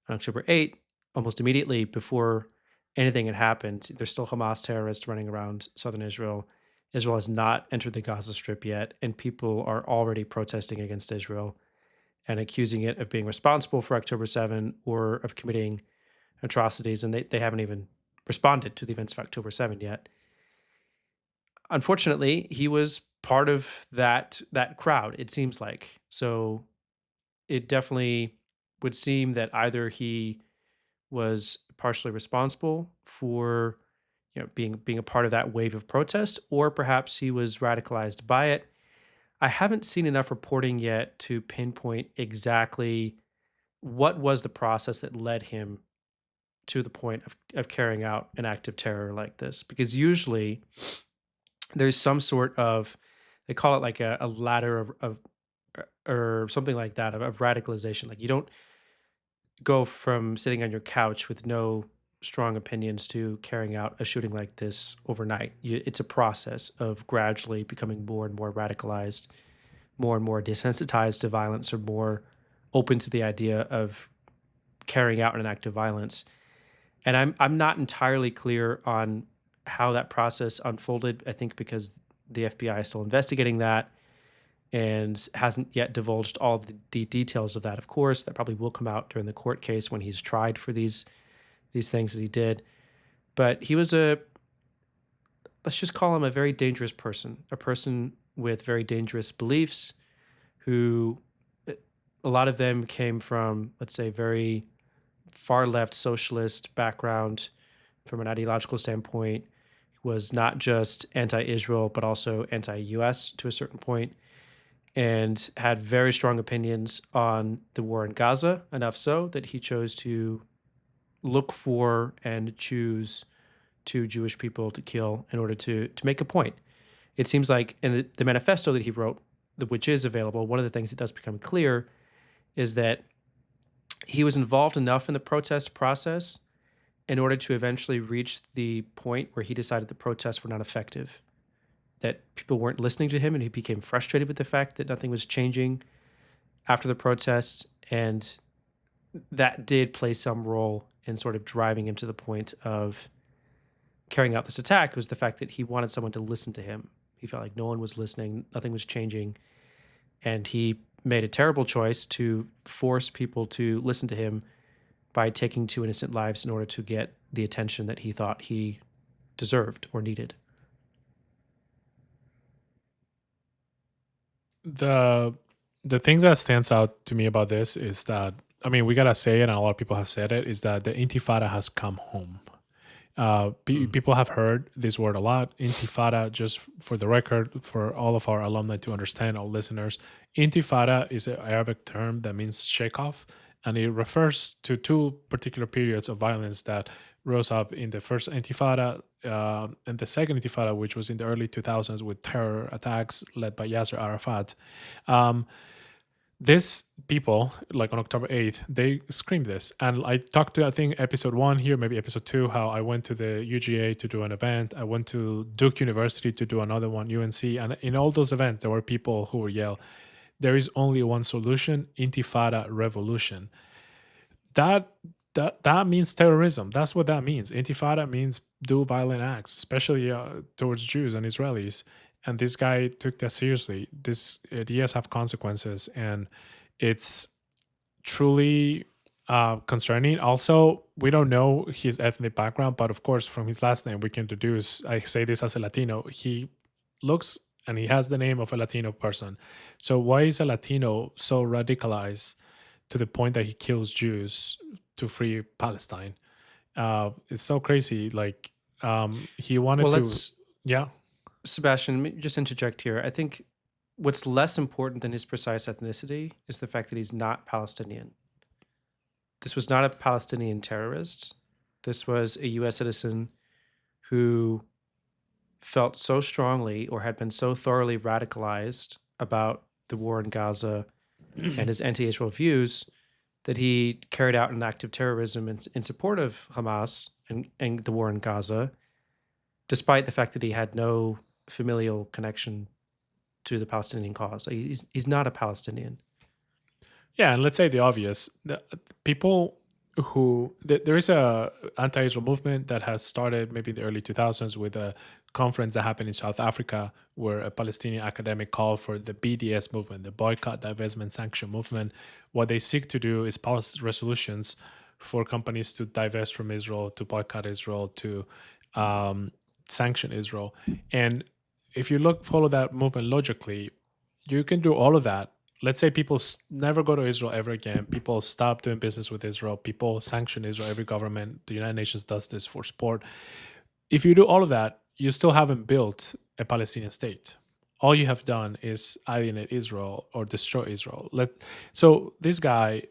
On October 8th, almost immediately before anything had happened, there's still Hamas terrorists running around southern Israel. Israel has not entered the Gaza Strip yet, and people are already protesting against Israel and accusing it of being responsible for October 7 or of committing atrocities. And they haven't even responded to the events of October 7 yet. Unfortunately, he was part of that crowd, it seems like. So it definitely would seem that either he was partially responsible for being a part of that wave of protest, or perhaps he was radicalized by it. I haven't seen enough reporting yet to pinpoint exactly what was the process that led him to the point of carrying out an act of terror like this, because usually there's some sort of, they call it like a ladder of or something like that, of radicalization. Like, you don't go from sitting on your couch with no strong opinions to carrying out a shooting like this overnight. It's a process of gradually becoming more and more radicalized, more and more desensitized to violence, or more open to the idea of carrying out an act of violence. And I'm not entirely clear on how that process unfolded. I think because the FBI is still investigating that and hasn't yet divulged all the details of that. Of course, that probably will come out during the court case when he's tried for these things that he did. But he was a, let's just call him a very dangerous person, a person with very dangerous beliefs, who a lot of them came from, let's say, very far left socialist background. From an ideological standpoint, was not just anti-Israel but also anti-US to a certain point, and had very strong opinions on the war in Gaza, enough so that he chose to look for and choose two Jewish people to kill in order to make a point. It seems like in the manifesto that he wrote, which is available, one of the things that does become clear is that he was involved enough in the protest process in order to eventually reach the point where he decided the protests were not effective, that people weren't listening to him, and he became frustrated with the fact that nothing was changing after the protests. And that did play some role in sort of driving him to the point of carrying out this attack, was the fact that he wanted someone to listen to him. He felt like no one was listening, nothing was changing, and he made a terrible choice to force people to listen to him by taking two innocent lives in order to get the attention that he thought he deserved or needed. The the thing that stands out to me about this is that, I mean, we gotta say it, and a lot of people have said it, is that the Intifada has come home. Mm. People have heard this word a lot. Intifada, just for the record, for all of our alumni to understand, all listeners, Intifada is an Arabic term that means shake off, and it refers to two particular periods of violence that rose up in the first Intifada and the second Intifada, which was in the early 2000s with terror attacks led by Yasser Arafat. Um, this people, like on October 8th, they screamed this. And I talked to, I think, episode 1 here, maybe episode 2, how I went to the UGA to do an event. I went to Duke University to do another one, UNC. And in all those events, there were people who would yell, there is only one solution, Intifada revolution. That that means terrorism. That's what that means. Intifada means do violent acts, especially towards Jews and Israelis. And this guy took that seriously. These ideas have consequences, and it's truly concerning. Also, we don't know his ethnic background, but of course, from his last name, we can deduce. I say this as a Latino. He looks and he has the name of a Latino person. So why is a Latino so radicalized to the point that he kills Jews to free Palestine? It's so crazy. Like he wanted Well, to, let's, yeah. Sebastian, let me just interject here. I think what's less important than his precise ethnicity is the fact that he's not Palestinian. This was not a Palestinian terrorist. This was a US citizen who felt so strongly or had been so thoroughly radicalized about the war in Gaza and his anti Israel views that he carried out an act of terrorism in support of Hamas and the war in Gaza, despite the fact that he had no familial connection to the Palestinian cause. Like, he's not a Palestinian. Yeah, and let's say the obvious: the people who there is a anti-Israel movement that has started maybe in the early 2000s with a conference that happened in South Africa, where a Palestinian academic called for the BDS movement, the Boycott, Divestment, Sanction movement. What they seek to do is pass resolutions for companies to divest from Israel, to boycott Israel, to sanction Israel. And if you follow that movement logically, you can do all of that. Let's say people never go to Israel ever again. People stop doing business with Israel. People sanction Israel. Every government, the United Nations does this for sport. If you do all of that, you still haven't built a Palestinian state. All you have done is alienate Israel or destroy Israel. So this guy,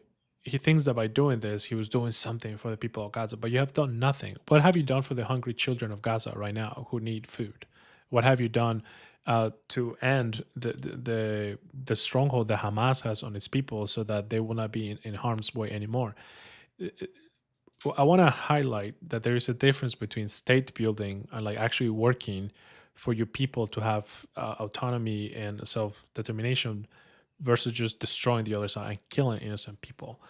he thinks that by doing this, he was doing something for the people of Gaza, but you have done nothing. What have you done for the hungry children of Gaza right now who need food? What have you done to end the stronghold that Hamas has on its people, so that they will not be in harm's way anymore? I want to highlight that there is a difference between state building and like actually working for your people to have autonomy and self-determination versus just destroying the other side and killing innocent people.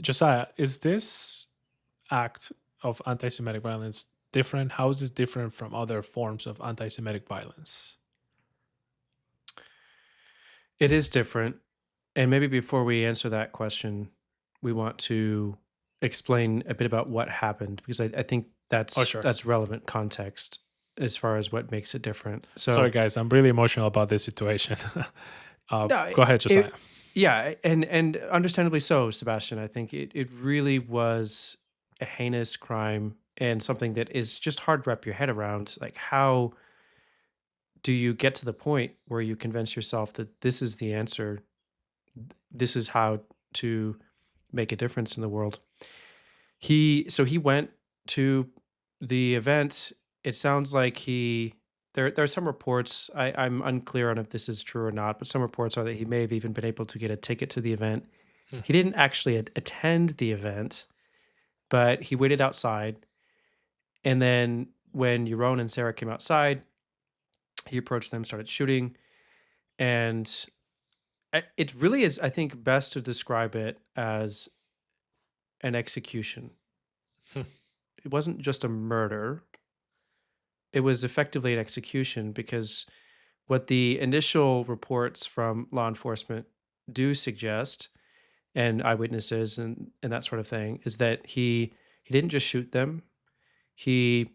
Josiah, is this act of anti-Semitic violence different? How is this different from other forms of anti-Semitic violence? It is different. And maybe before we answer that question, we want to explain a bit about what happened, because I think Oh, sure. that's relevant context as far as what makes it different. Sorry, So guys, I'm really emotional about this situation. no, Go ahead, Josiah. yeah, and understandably so, Sebastian. I think it really was a heinous crime and something that is just hard to wrap your head around. Like, how do you get to the point where you convince yourself that this is the answer? This is how to make a difference in the world. He went to the event. It sounds like there are some reports. I'm unclear on if this is true or not, but some reports are that he may have even been able to get a ticket to the event. Hmm. He didn't actually attend the event, but he waited outside. And then when Yaron and Sarah came outside, he approached them, started shooting, and it really is, I think, best to describe it as an execution. Hmm. It wasn't just a murder. It was effectively an execution, because what the initial reports from law enforcement do suggest, and eyewitnesses and that sort of thing, is that he didn't just shoot them. He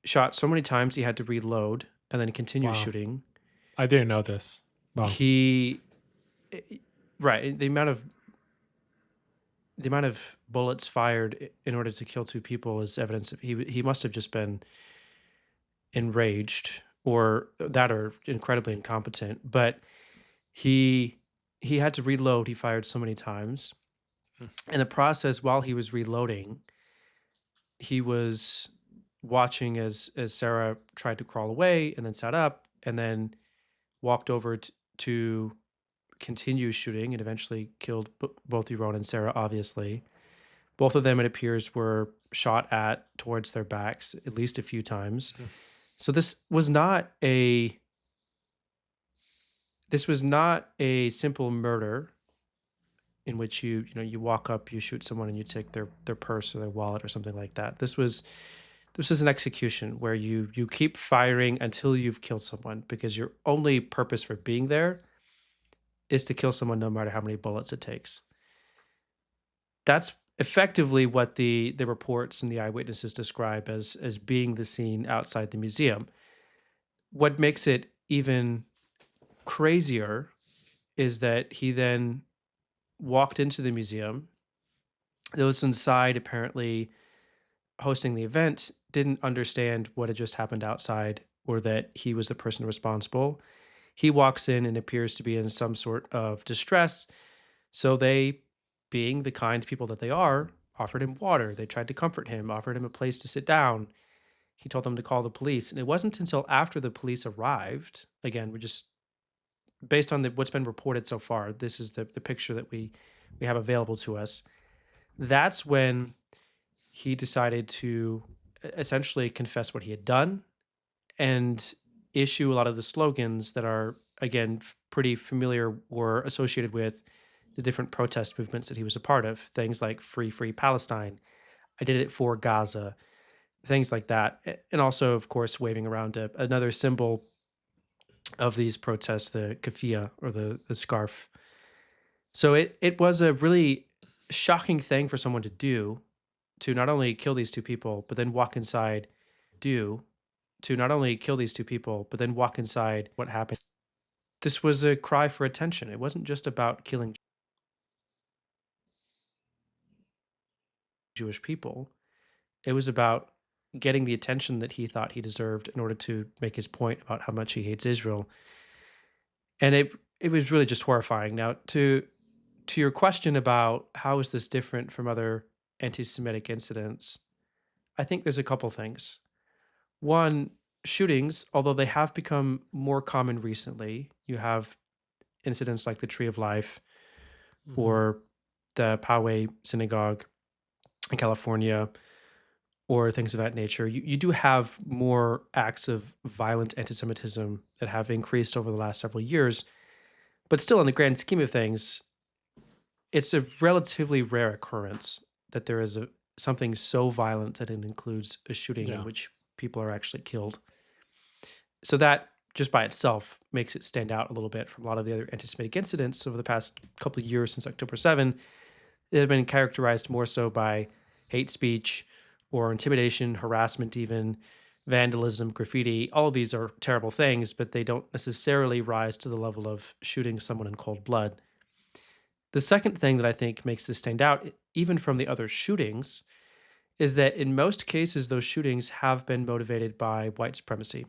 shot so many times he had to reload and then continue Wow. shooting. I didn't know this. Wow. He right, the amount of the amount of bullets fired in order to kill two people is evidence of he must have just been enraged or incredibly incompetent. But he he had to reload. He fired so many times. Mm. In the process, while he was reloading, he was watching as Sarah tried to crawl away and then sat up and then walked over to continue shooting and eventually killed both Yaron and Sarah, obviously. Both of them, it appears, were shot at towards their backs at least a few times. Mm. So this was not a simple murder in which you walk up, you shoot someone, and you take their purse or their wallet or something like that. This was an execution where you keep firing until you've killed someone, because your only purpose for being there is to kill someone no matter how many bullets it takes. That's effectively what the reports and the eyewitnesses describe as being the scene outside the museum. What makes it even crazier is that he then walked into the museum. Those inside, apparently hosting the event, didn't understand what had just happened outside or that he was the person responsible. He walks in and appears to be in some sort of distress. So they, being the kind people that they are, offered him water. They tried to comfort him, offered him a place to sit down. He told them to call the police. And it wasn't until after the police arrived, again, we're just based on what's been reported so far, this is the picture that we have available to us. That's when he decided to essentially confess what he had done and issue a lot of the slogans that are, again, pretty familiar or associated with the different protest movements that he was a part of. Things like Free, Free Palestine. I did it for Gaza. Things like that. And also, of course, waving around another symbol of these protests, the keffiyeh, or the scarf. So it was a really shocking thing for someone to do, to not only kill these two people, but then walk inside, what happened. This was a cry for attention. It wasn't just about killing Jewish people. It was about getting the attention that he thought he deserved in order to make his point about how much he hates Israel. And it was really just horrifying. Now, to your question about how is this different from other anti-Semitic incidents, I think there's a couple things. One, shootings, although they have become more common recently, you have incidents like the Tree of Life or the Poway Synagogue in California, or things of that nature. You do have more acts of violent anti-Semitism that have increased over the last several years, but still, in the grand scheme of things, it's a relatively rare occurrence that there is something so violent that it includes a shooting in Yeah. which people are actually killed. So that just by itself makes it stand out a little bit from a lot of the other anti-Semitic incidents over the past couple of years since October 7. They have been characterized more so by hate speech or intimidation, harassment, even vandalism, graffiti. All of these are terrible things, but they don't necessarily rise to the level of shooting someone in cold blood. The second thing that I think makes this stand out, even from the other shootings, is that in most cases, those shootings have been motivated by white supremacy.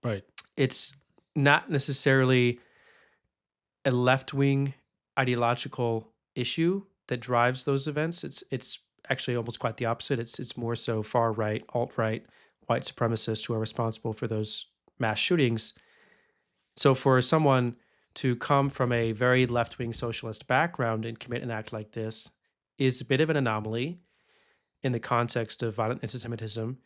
Right. It's not necessarily a left-wing ideological issue that drives those events. It's actually almost quite the opposite. It's more so far-right, alt-right, white supremacists who are responsible for those mass shootings. So for someone to come from a very left-wing socialist background and commit an act like this is a bit of an anomaly in the context of violent anti-Semitism.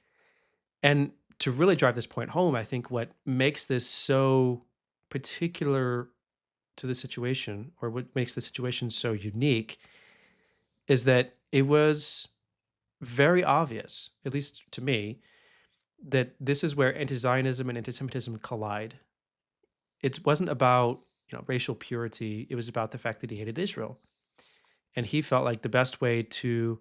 And to really drive this point home, I think what makes this so particular to the situation, or what makes the situation so unique, is that it was very obvious, at least to me, that this is where anti-Zionism and anti-Semitism collide. It wasn't about racial purity. It was about the fact that he hated Israel. And he felt like the best way to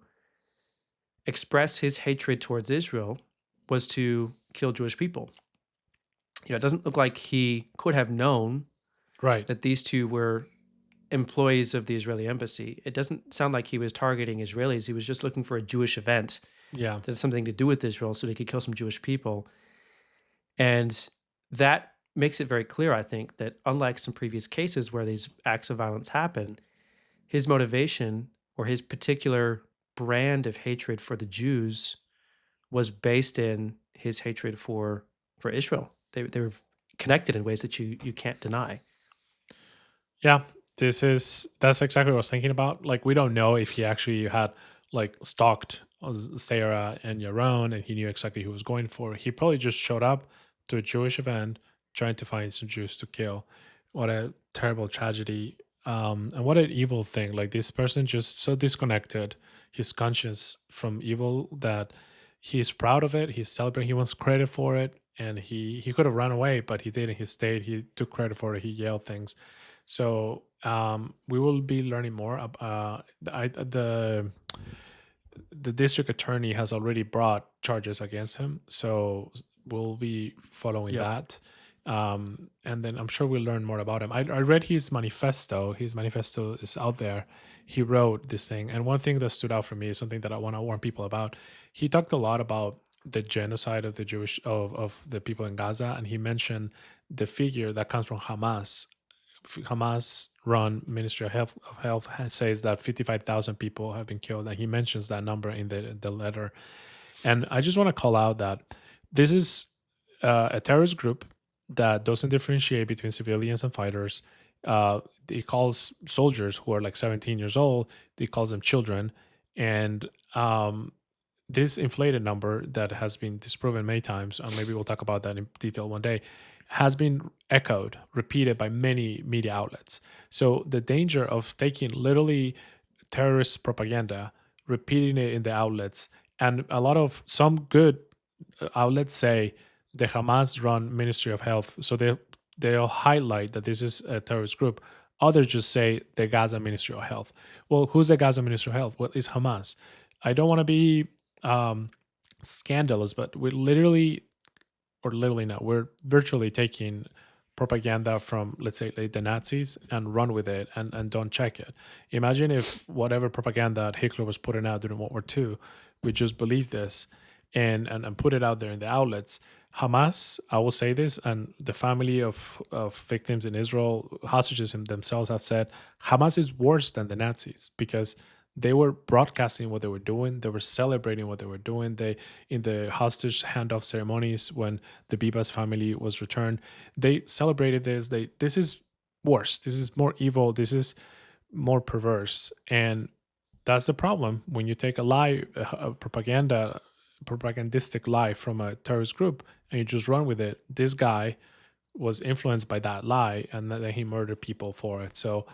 express his hatred towards Israel was to kill Jewish people. It doesn't look like he could have known Right. that these two were employees of the Israeli embassy. It doesn't sound like he was targeting Israelis. He was just looking for a Jewish event Yeah. that had something to do with Israel so he could kill some Jewish people. And that makes it very clear, I think, that unlike some previous cases where these acts of violence happen, his motivation or his particular brand of hatred for the Jews was based in his hatred for Israel. They were connected in ways that you can't deny. Yeah, that's exactly what I was thinking about. Like, we don't know if he actually had like stalked Sarah and Yaron, and he knew exactly who he was going for. He probably just showed up to a Jewish event trying to find some Jews to kill. What a terrible tragedy, and what an evil thing. Like, this person just so disconnected his conscience from evil that he's proud of it. He's celebrating. He wants credit for it, and he could have run away, but he didn't. He stayed. He took credit for it. He yelled things. So we will be learning more. The district attorney has already brought charges against him, so we'll be following Yep. that. And then I'm sure we'll learn more about him. I read his manifesto. His manifesto is out there. He wrote this thing, and one thing that stood out for me is something that I want to warn people about. He talked a lot about the genocide of the Jewish of the people in Gaza, and he mentioned the figure that comes from Hamas. Hamas-run Ministry of Health says that 55,000 people have been killed, and he mentions that number in the letter. And I just want to call out that this is a terrorist group that doesn't differentiate between civilians and fighters. He calls soldiers who are like 17 years old, he calls them children, and this inflated number that has been disproven many times, and maybe we'll talk about that in detail one day, has been echoed, repeated by many media outlets. So the danger of taking literally terrorist propaganda, repeating it in the outlets, and a lot of some good outlets say the Hamas-run Ministry of Health, so they'll highlight that this is a terrorist group. Others just say the Gaza Ministry of Health. Well, who's the Gaza Ministry of Health? What is Hamas? I don't want to be um, scandalous, but we're literally, or literally not, we're virtually taking propaganda from, let's say, like the Nazis and run with it and don't check it. Imagine if whatever propaganda Hitler was putting out during World War II, we just believe this and put it out there in the outlets. Hamas, I will say this, and the family of victims in Israel, hostages themselves have said, Hamas is worse than the Nazis because they were broadcasting what they were doing. They were celebrating what they were doing. They, in the hostage handoff ceremonies, when the Bibas family was returned, they celebrated this. This is worse. This is more evil. This is more perverse. And that's the problem when you take a lie, a propagandistic lie from a terrorist group, and you just run with it. This guy was influenced by that lie, and then he murdered people for it. So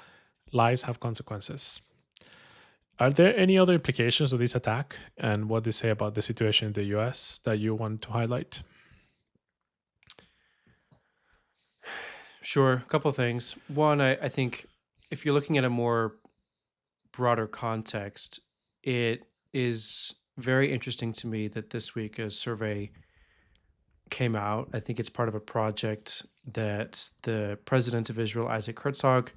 lies have consequences. Are there any other implications of this attack and what they say about the situation in the US that you want to highlight? Sure. A couple of things. One, I think if you're looking at a more broader context, it is very interesting to me that this week a survey came out. I think it's part of a project that the president of Israel, Isaac Herzog,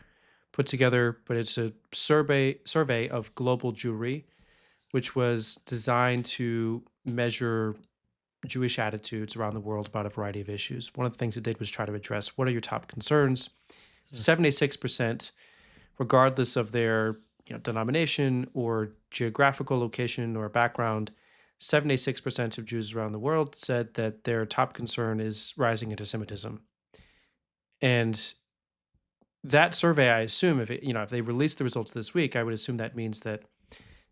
put together, but it's a survey of global Jewry, which was designed to measure Jewish attitudes around the world about a variety of issues. One of the things it did was try to address what are your top concerns. Mm. 76%, regardless of their denomination or geographical location or background, 76% of Jews around the world said that their top concern is rising anti-Semitism. And that survey, I assume, if they release the results this week, I would assume that means that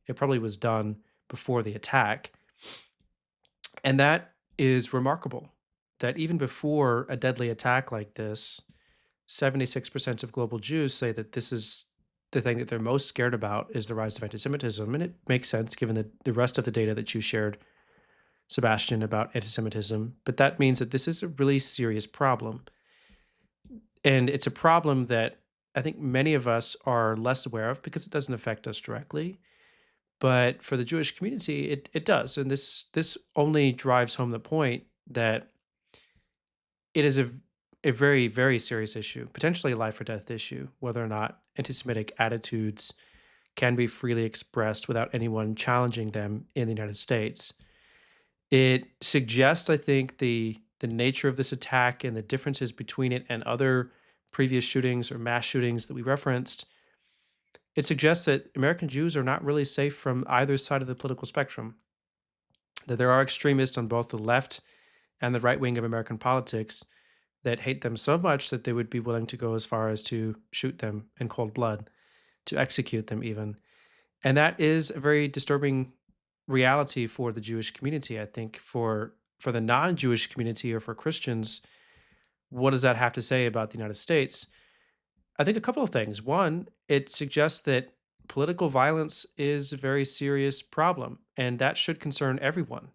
it probably was done before the attack. And that is remarkable that even before a deadly attack like this, 76% of global Jews say that this is the thing that they're most scared about is the rise of anti-Semitism. And it makes sense given the rest of the data that you shared, Sebastian, about anti-Semitism. But that means that this is a really serious problem. And it's a problem that I think many of us are less aware of because it doesn't affect us directly. But for the Jewish community, it does. And this only drives home the point that it is a a very, very serious issue, potentially a life or death issue, whether or not anti-Semitic attitudes can be freely expressed without anyone challenging them in the United States. It suggests, I think, the nature of this attack and the differences between it and other previous shootings or mass shootings that we referenced. It suggests that American Jews are not really safe from either side of the political spectrum, that there are extremists on both the left and the right wing of American politics that hate them so much that they would be willing to go as far as to shoot them in cold blood, to execute them even. And that is a very disturbing reality for the Jewish community. I think for the non-Jewish community or for Christians, what does that have to say about the United States? I think a couple of things. One, it suggests that political violence is a very serious problem, and that should concern everyone,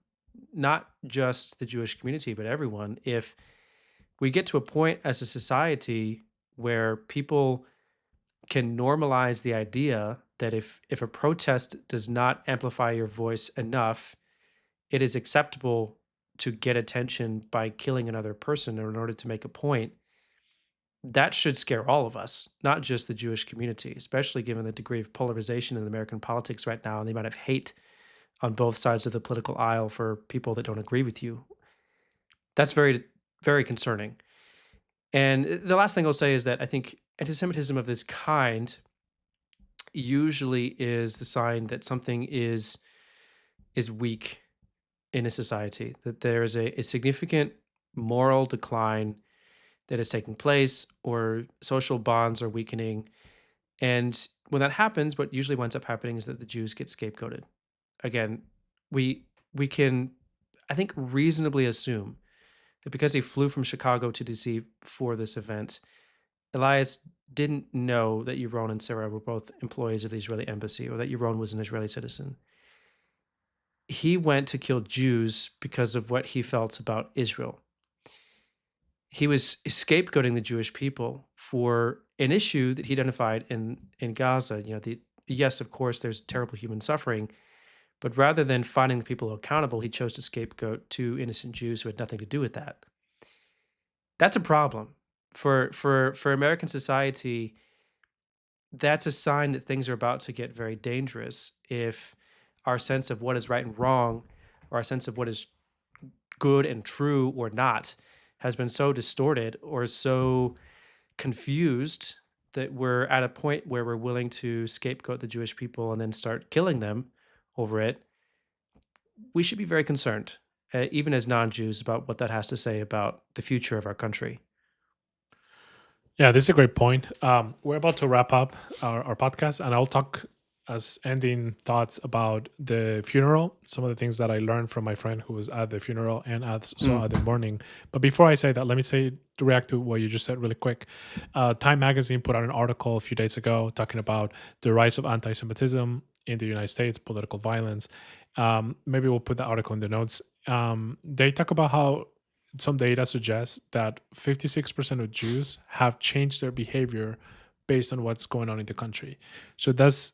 not just the Jewish community, but everyone. If we get to a point as a society where people can normalize the idea that if a protest does not amplify your voice enough, it is acceptable to get attention by killing another person in order to make a point, that should scare all of us, not just the Jewish community, especially given the degree of polarization in American politics right now and the amount of hate on both sides of the political aisle for people that don't agree with you. That's very, very concerning. And the last thing I'll say is that I think anti-Semitism of this kind usually is the sign that something is weak in a society, that there is a significant moral decline that is taking place or social bonds are weakening. And when that happens, what usually winds up happening is that the Jews get scapegoated. Again, we can, I think, reasonably assume that because he flew from Chicago to DC for this event, Elias didn't know that Yaron and Sarah were both employees of the Israeli embassy or that Yaron was an Israeli citizen. He went to kill Jews because of what he felt about Israel. He was scapegoating the Jewish people for an issue that he identified in Gaza. Yes, of course, there's terrible human suffering, but rather than finding the people accountable, he chose to scapegoat two innocent Jews who had nothing to do with that. That's a problem for American society. That's a sign that things are about to get very dangerous if our sense of what is right and wrong, or our sense of what is good and true or not, has been so distorted or so confused that we're at a point where we're willing to scapegoat the Jewish people and then start killing them over it. We should be very concerned, even as non-Jews, about what that has to say about the future of our country. Yeah, this is a great point. We're about to wrap up our podcast, and I'll talk as ending thoughts about the funeral, some of the things that I learned from my friend who was at the funeral and Mm. at the mourning. But before I say that, let me say to react to what you just said really quick. Time Magazine put out an article a few days ago talking about the rise of anti-Semitism in the United States, political violence. Maybe we'll put the article in the notes. They talk about how some data suggests that 56% of Jews have changed their behavior based on what's going on in the country. So that's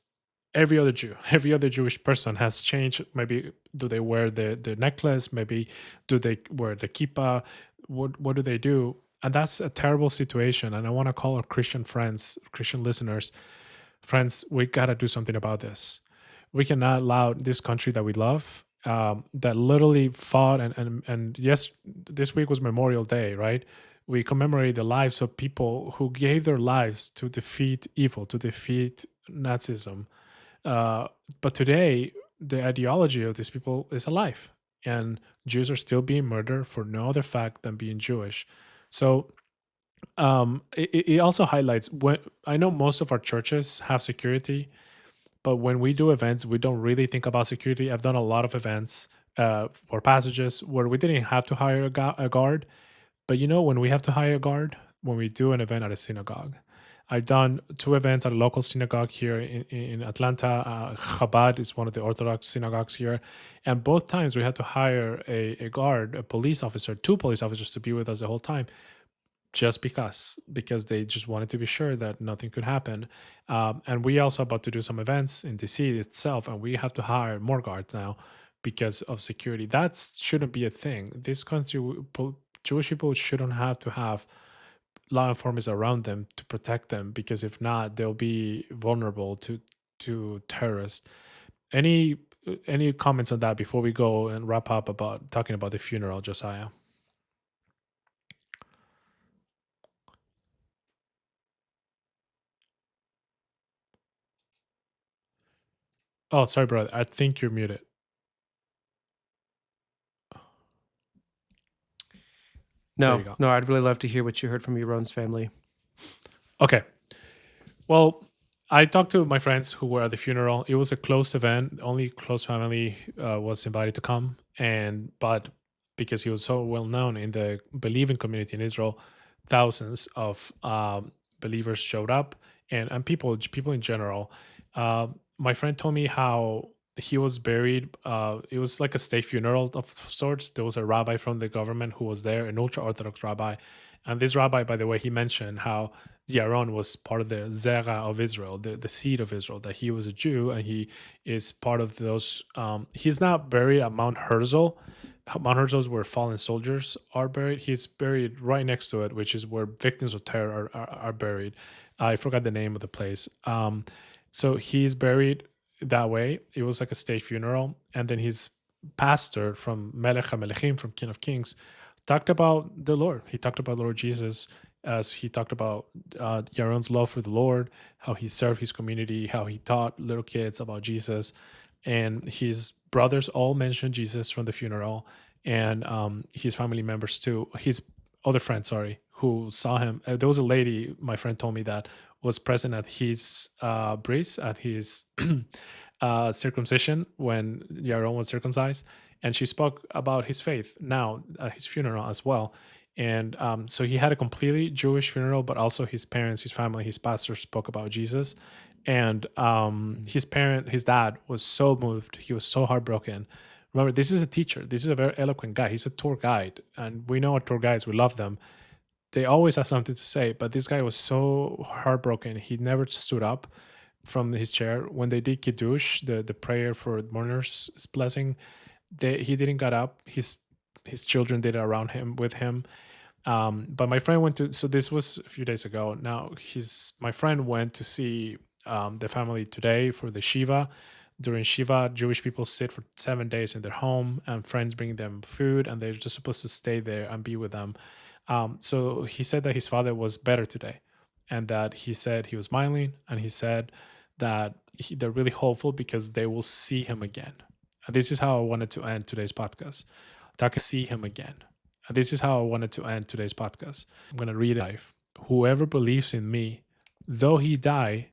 every other Jew, every other Jewish person has changed. Maybe do they wear the necklace? Maybe do they wear the kippah? What do they do? And that's a terrible situation. And I want to call our Christian friends, Christian listeners, friends, we got to do something about this. We cannot allow this country that we love, that literally fought and yes, this week was Memorial Day, right? We commemorate the lives of people who gave their lives to defeat evil, to defeat Nazism. But today, the ideology of these people is alive, and Jews are still being murdered for no other fact than being Jewish. So it also highlights when I know most of our churches have security, but when we do events, we don't really think about security. I've done a lot of events or passages where we didn't have to hire a guard, but when we have to hire a guard, when we do an event at a synagogue. I've done two events at a local synagogue here in Atlanta. Chabad is one of the Orthodox synagogues here. And both times we had to hire a guard, a police officer, two police officers to be with us the whole time, just because they just wanted to be sure that nothing could happen. And we also about to do some events in DC itself, and we have to hire more guards now because of security. That shouldn't be a thing. This country, Jewish people shouldn't have to have law enforcement around them to protect them, because if not, they'll be vulnerable to terrorists. Any any comments on that before we go and wrap up about talking about the funeral, Josiah? Oh, sorry, brother. I think you're muted. There you No, go. no, I'd really love to hear what you heard from Yaron's family. Okay. Well, I talked to my friends who were at the funeral. It was a close event. Only close family was invited to come, and but because he was so well known in the believing community in Israel, thousands of believers showed up, and people in general. My friend told me how he was buried. It was like a state funeral of sorts. There was a rabbi from the government who was there, an ultra orthodox rabbi, and this rabbi, by the way, he mentioned how Yaron was part of the Zera of Israel, the seed of Israel, that he was a Jew and he is part of those. He's not buried at Mount Herzl. Mount Herzl is where fallen soldiers are buried. He's buried right next to it, which is where victims of terror are buried. I forgot the name of the place. So he's buried that way. It was like a state funeral. And then his pastor from Melech HaMelechim, from King of Kings, talked about the Lord. He talked about Lord Jesus, as he talked about Yaron's love for the Lord, how he served his community, how he taught little kids about Jesus. And his brothers all mentioned Jesus from the funeral, and his family members too. His other friend, sorry, who saw him. There was a lady, my friend told me, that was present at his bris, at his circumcision when Yaron was circumcised. And she spoke about his faith now at his funeral as well. And so he had a completely Jewish funeral, but also his parents, his family, his pastor spoke about Jesus. And his dad was so moved. He was so heartbroken. Remember, this is a teacher. This is a very eloquent guy. He's a tour guide. And we know our tour guides, we love them. They always have something to say. But this guy was so heartbroken. He never stood up from his chair. When they did Kiddush, the prayer for mourners blessing, he didn't get up. His children did it around him, with him. But my friend went to, so this was a few days ago. Now my friend went to see the family today for the Shiva. During Shiva, Jewish people sit for 7 days in their home, and friends bring them food, and they're just supposed to stay there and be with them. So he said that his father was better today, and that he said he was smiling, and he said that they're really hopeful because they will see him again. And this is how I wanted to end today's podcast. Talking see him again. And this is how I wanted to end today's podcast. I'm going to read it. Whoever believes in me, though he die,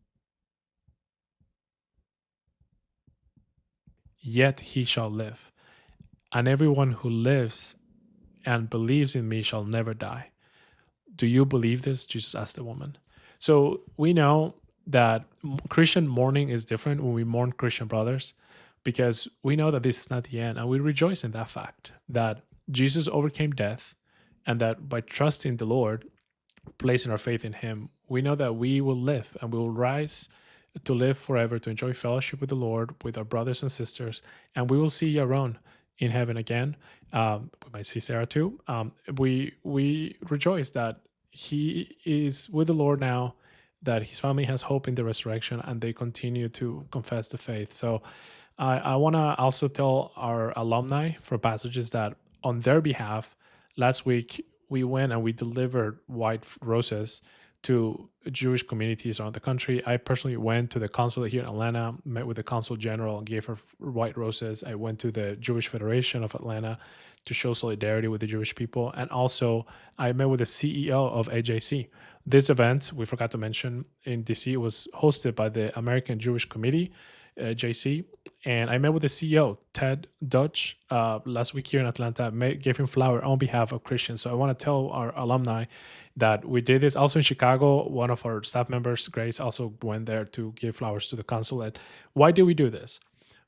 yet he shall live. And everyone who lives and believes in me shall never die. Do you believe this? Jesus asked the woman. So we know that Christian mourning is different when we mourn Christian brothers, because we know that this is not the end. And we rejoice in that fact that Jesus overcame death, and that by trusting the Lord, placing our faith in him, we know that we will live and we will rise to live forever, to enjoy fellowship with the Lord, with our brothers and sisters, and we will see Yaron in heaven again. We might see Sarah too. We rejoice that he is with the Lord now, that his family has hope in the resurrection, and they continue to confess the faith. So I want to also tell our alumni for Passages that on their behalf, last week we went and we delivered white roses to Jewish communities around the country. I personally went to the consulate here in Atlanta, met with the consul general, and gave her white roses. I went to the Jewish Federation of Atlanta to show solidarity with the Jewish people. And also, I met with the CEO of AJC. This event, we forgot to mention, in DC, was hosted by the American Jewish Committee, JC. And I met with the CEO, Ted Dutch, last week here in Atlanta. Gave him flower on behalf of Christians. So I want to tell our alumni that we did this. Also in Chicago, one of our staff members, Grace, also went there to give flowers to the consulate. Why did we do this?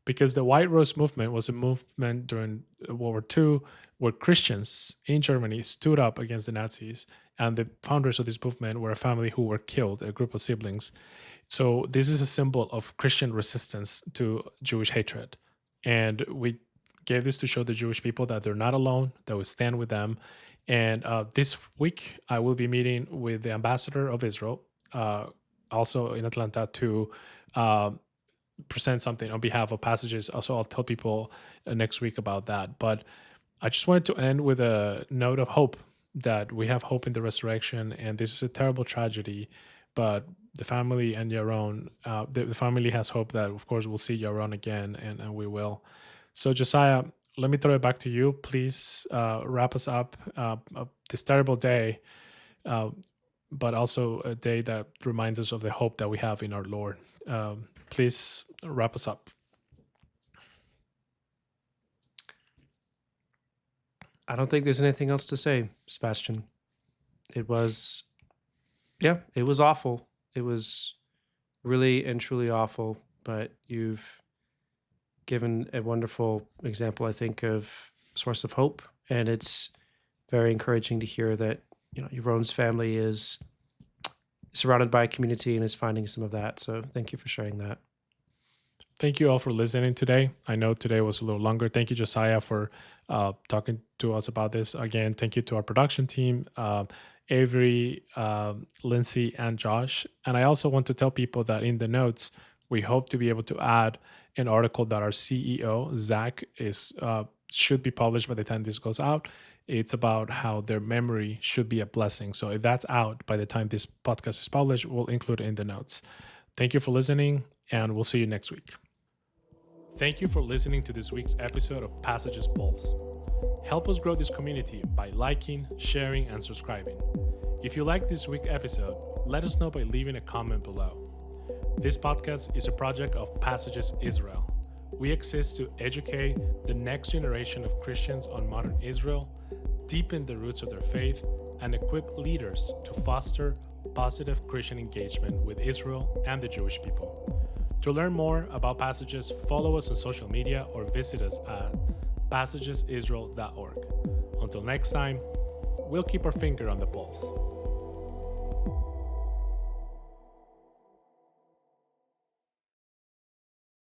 Because the White Rose movement was a movement during World War II where Christians in Germany stood up against the Nazis. And the founders of this movement were a family who were killed, a group of siblings. So this is a symbol of Christian resistance to Jewish hatred. And we gave this to show the Jewish people that they're not alone, that we stand with them. And this week, I will be meeting with the ambassador of Israel, also in Atlanta, to uh, present something on behalf of Passages. Also, I'll tell people next week about that. But I just wanted to end with a note of hope, that we have hope in the resurrection, and this is a terrible tragedy, but the family and Yaron, the family has hope that, of course, we'll see Yaron again, and we will. So, Josiah, let me throw it back to you. Please wrap us up this terrible day, uh, but also a day that reminds us of the hope that we have in our Lord. Please wrap us up. I don't think there's anything else to say, Sebastian. It was, yeah, it was awful. It was really and truly awful, but you've given a wonderful example, I think, of source of hope. And it's very encouraging to hear that, Yaron's family is surrounded by a community and is finding some of that. So thank you for sharing that. Thank you all for listening today. I know today was a little longer. Thank you, Josiah, for talking to us about this. Again, thank you to our production team, Avery, Lindsay, and Josh. And I also want to tell people that in the notes, we hope to be able to add an article that our CEO, Zach, should be published by the time this goes out. It's about how their memory should be a blessing. So if that's out by the time this podcast is published, we'll include it in the notes. Thank you for listening, and we'll see you next week. Thank you for listening to this week's episode of Passages Pulse. Help us grow this community by liking, sharing, and subscribing. If you liked this week's episode, let us know by leaving a comment below. This podcast is a project of Passages Israel. We exist to educate the next generation of Christians on modern Israel, deepen the roots of their faith, and equip leaders to foster positive Christian engagement with Israel and the Jewish people. To learn more about Passages, follow us on social media or visit us at passagesisrael.org. Until next time, we'll keep our finger on the pulse.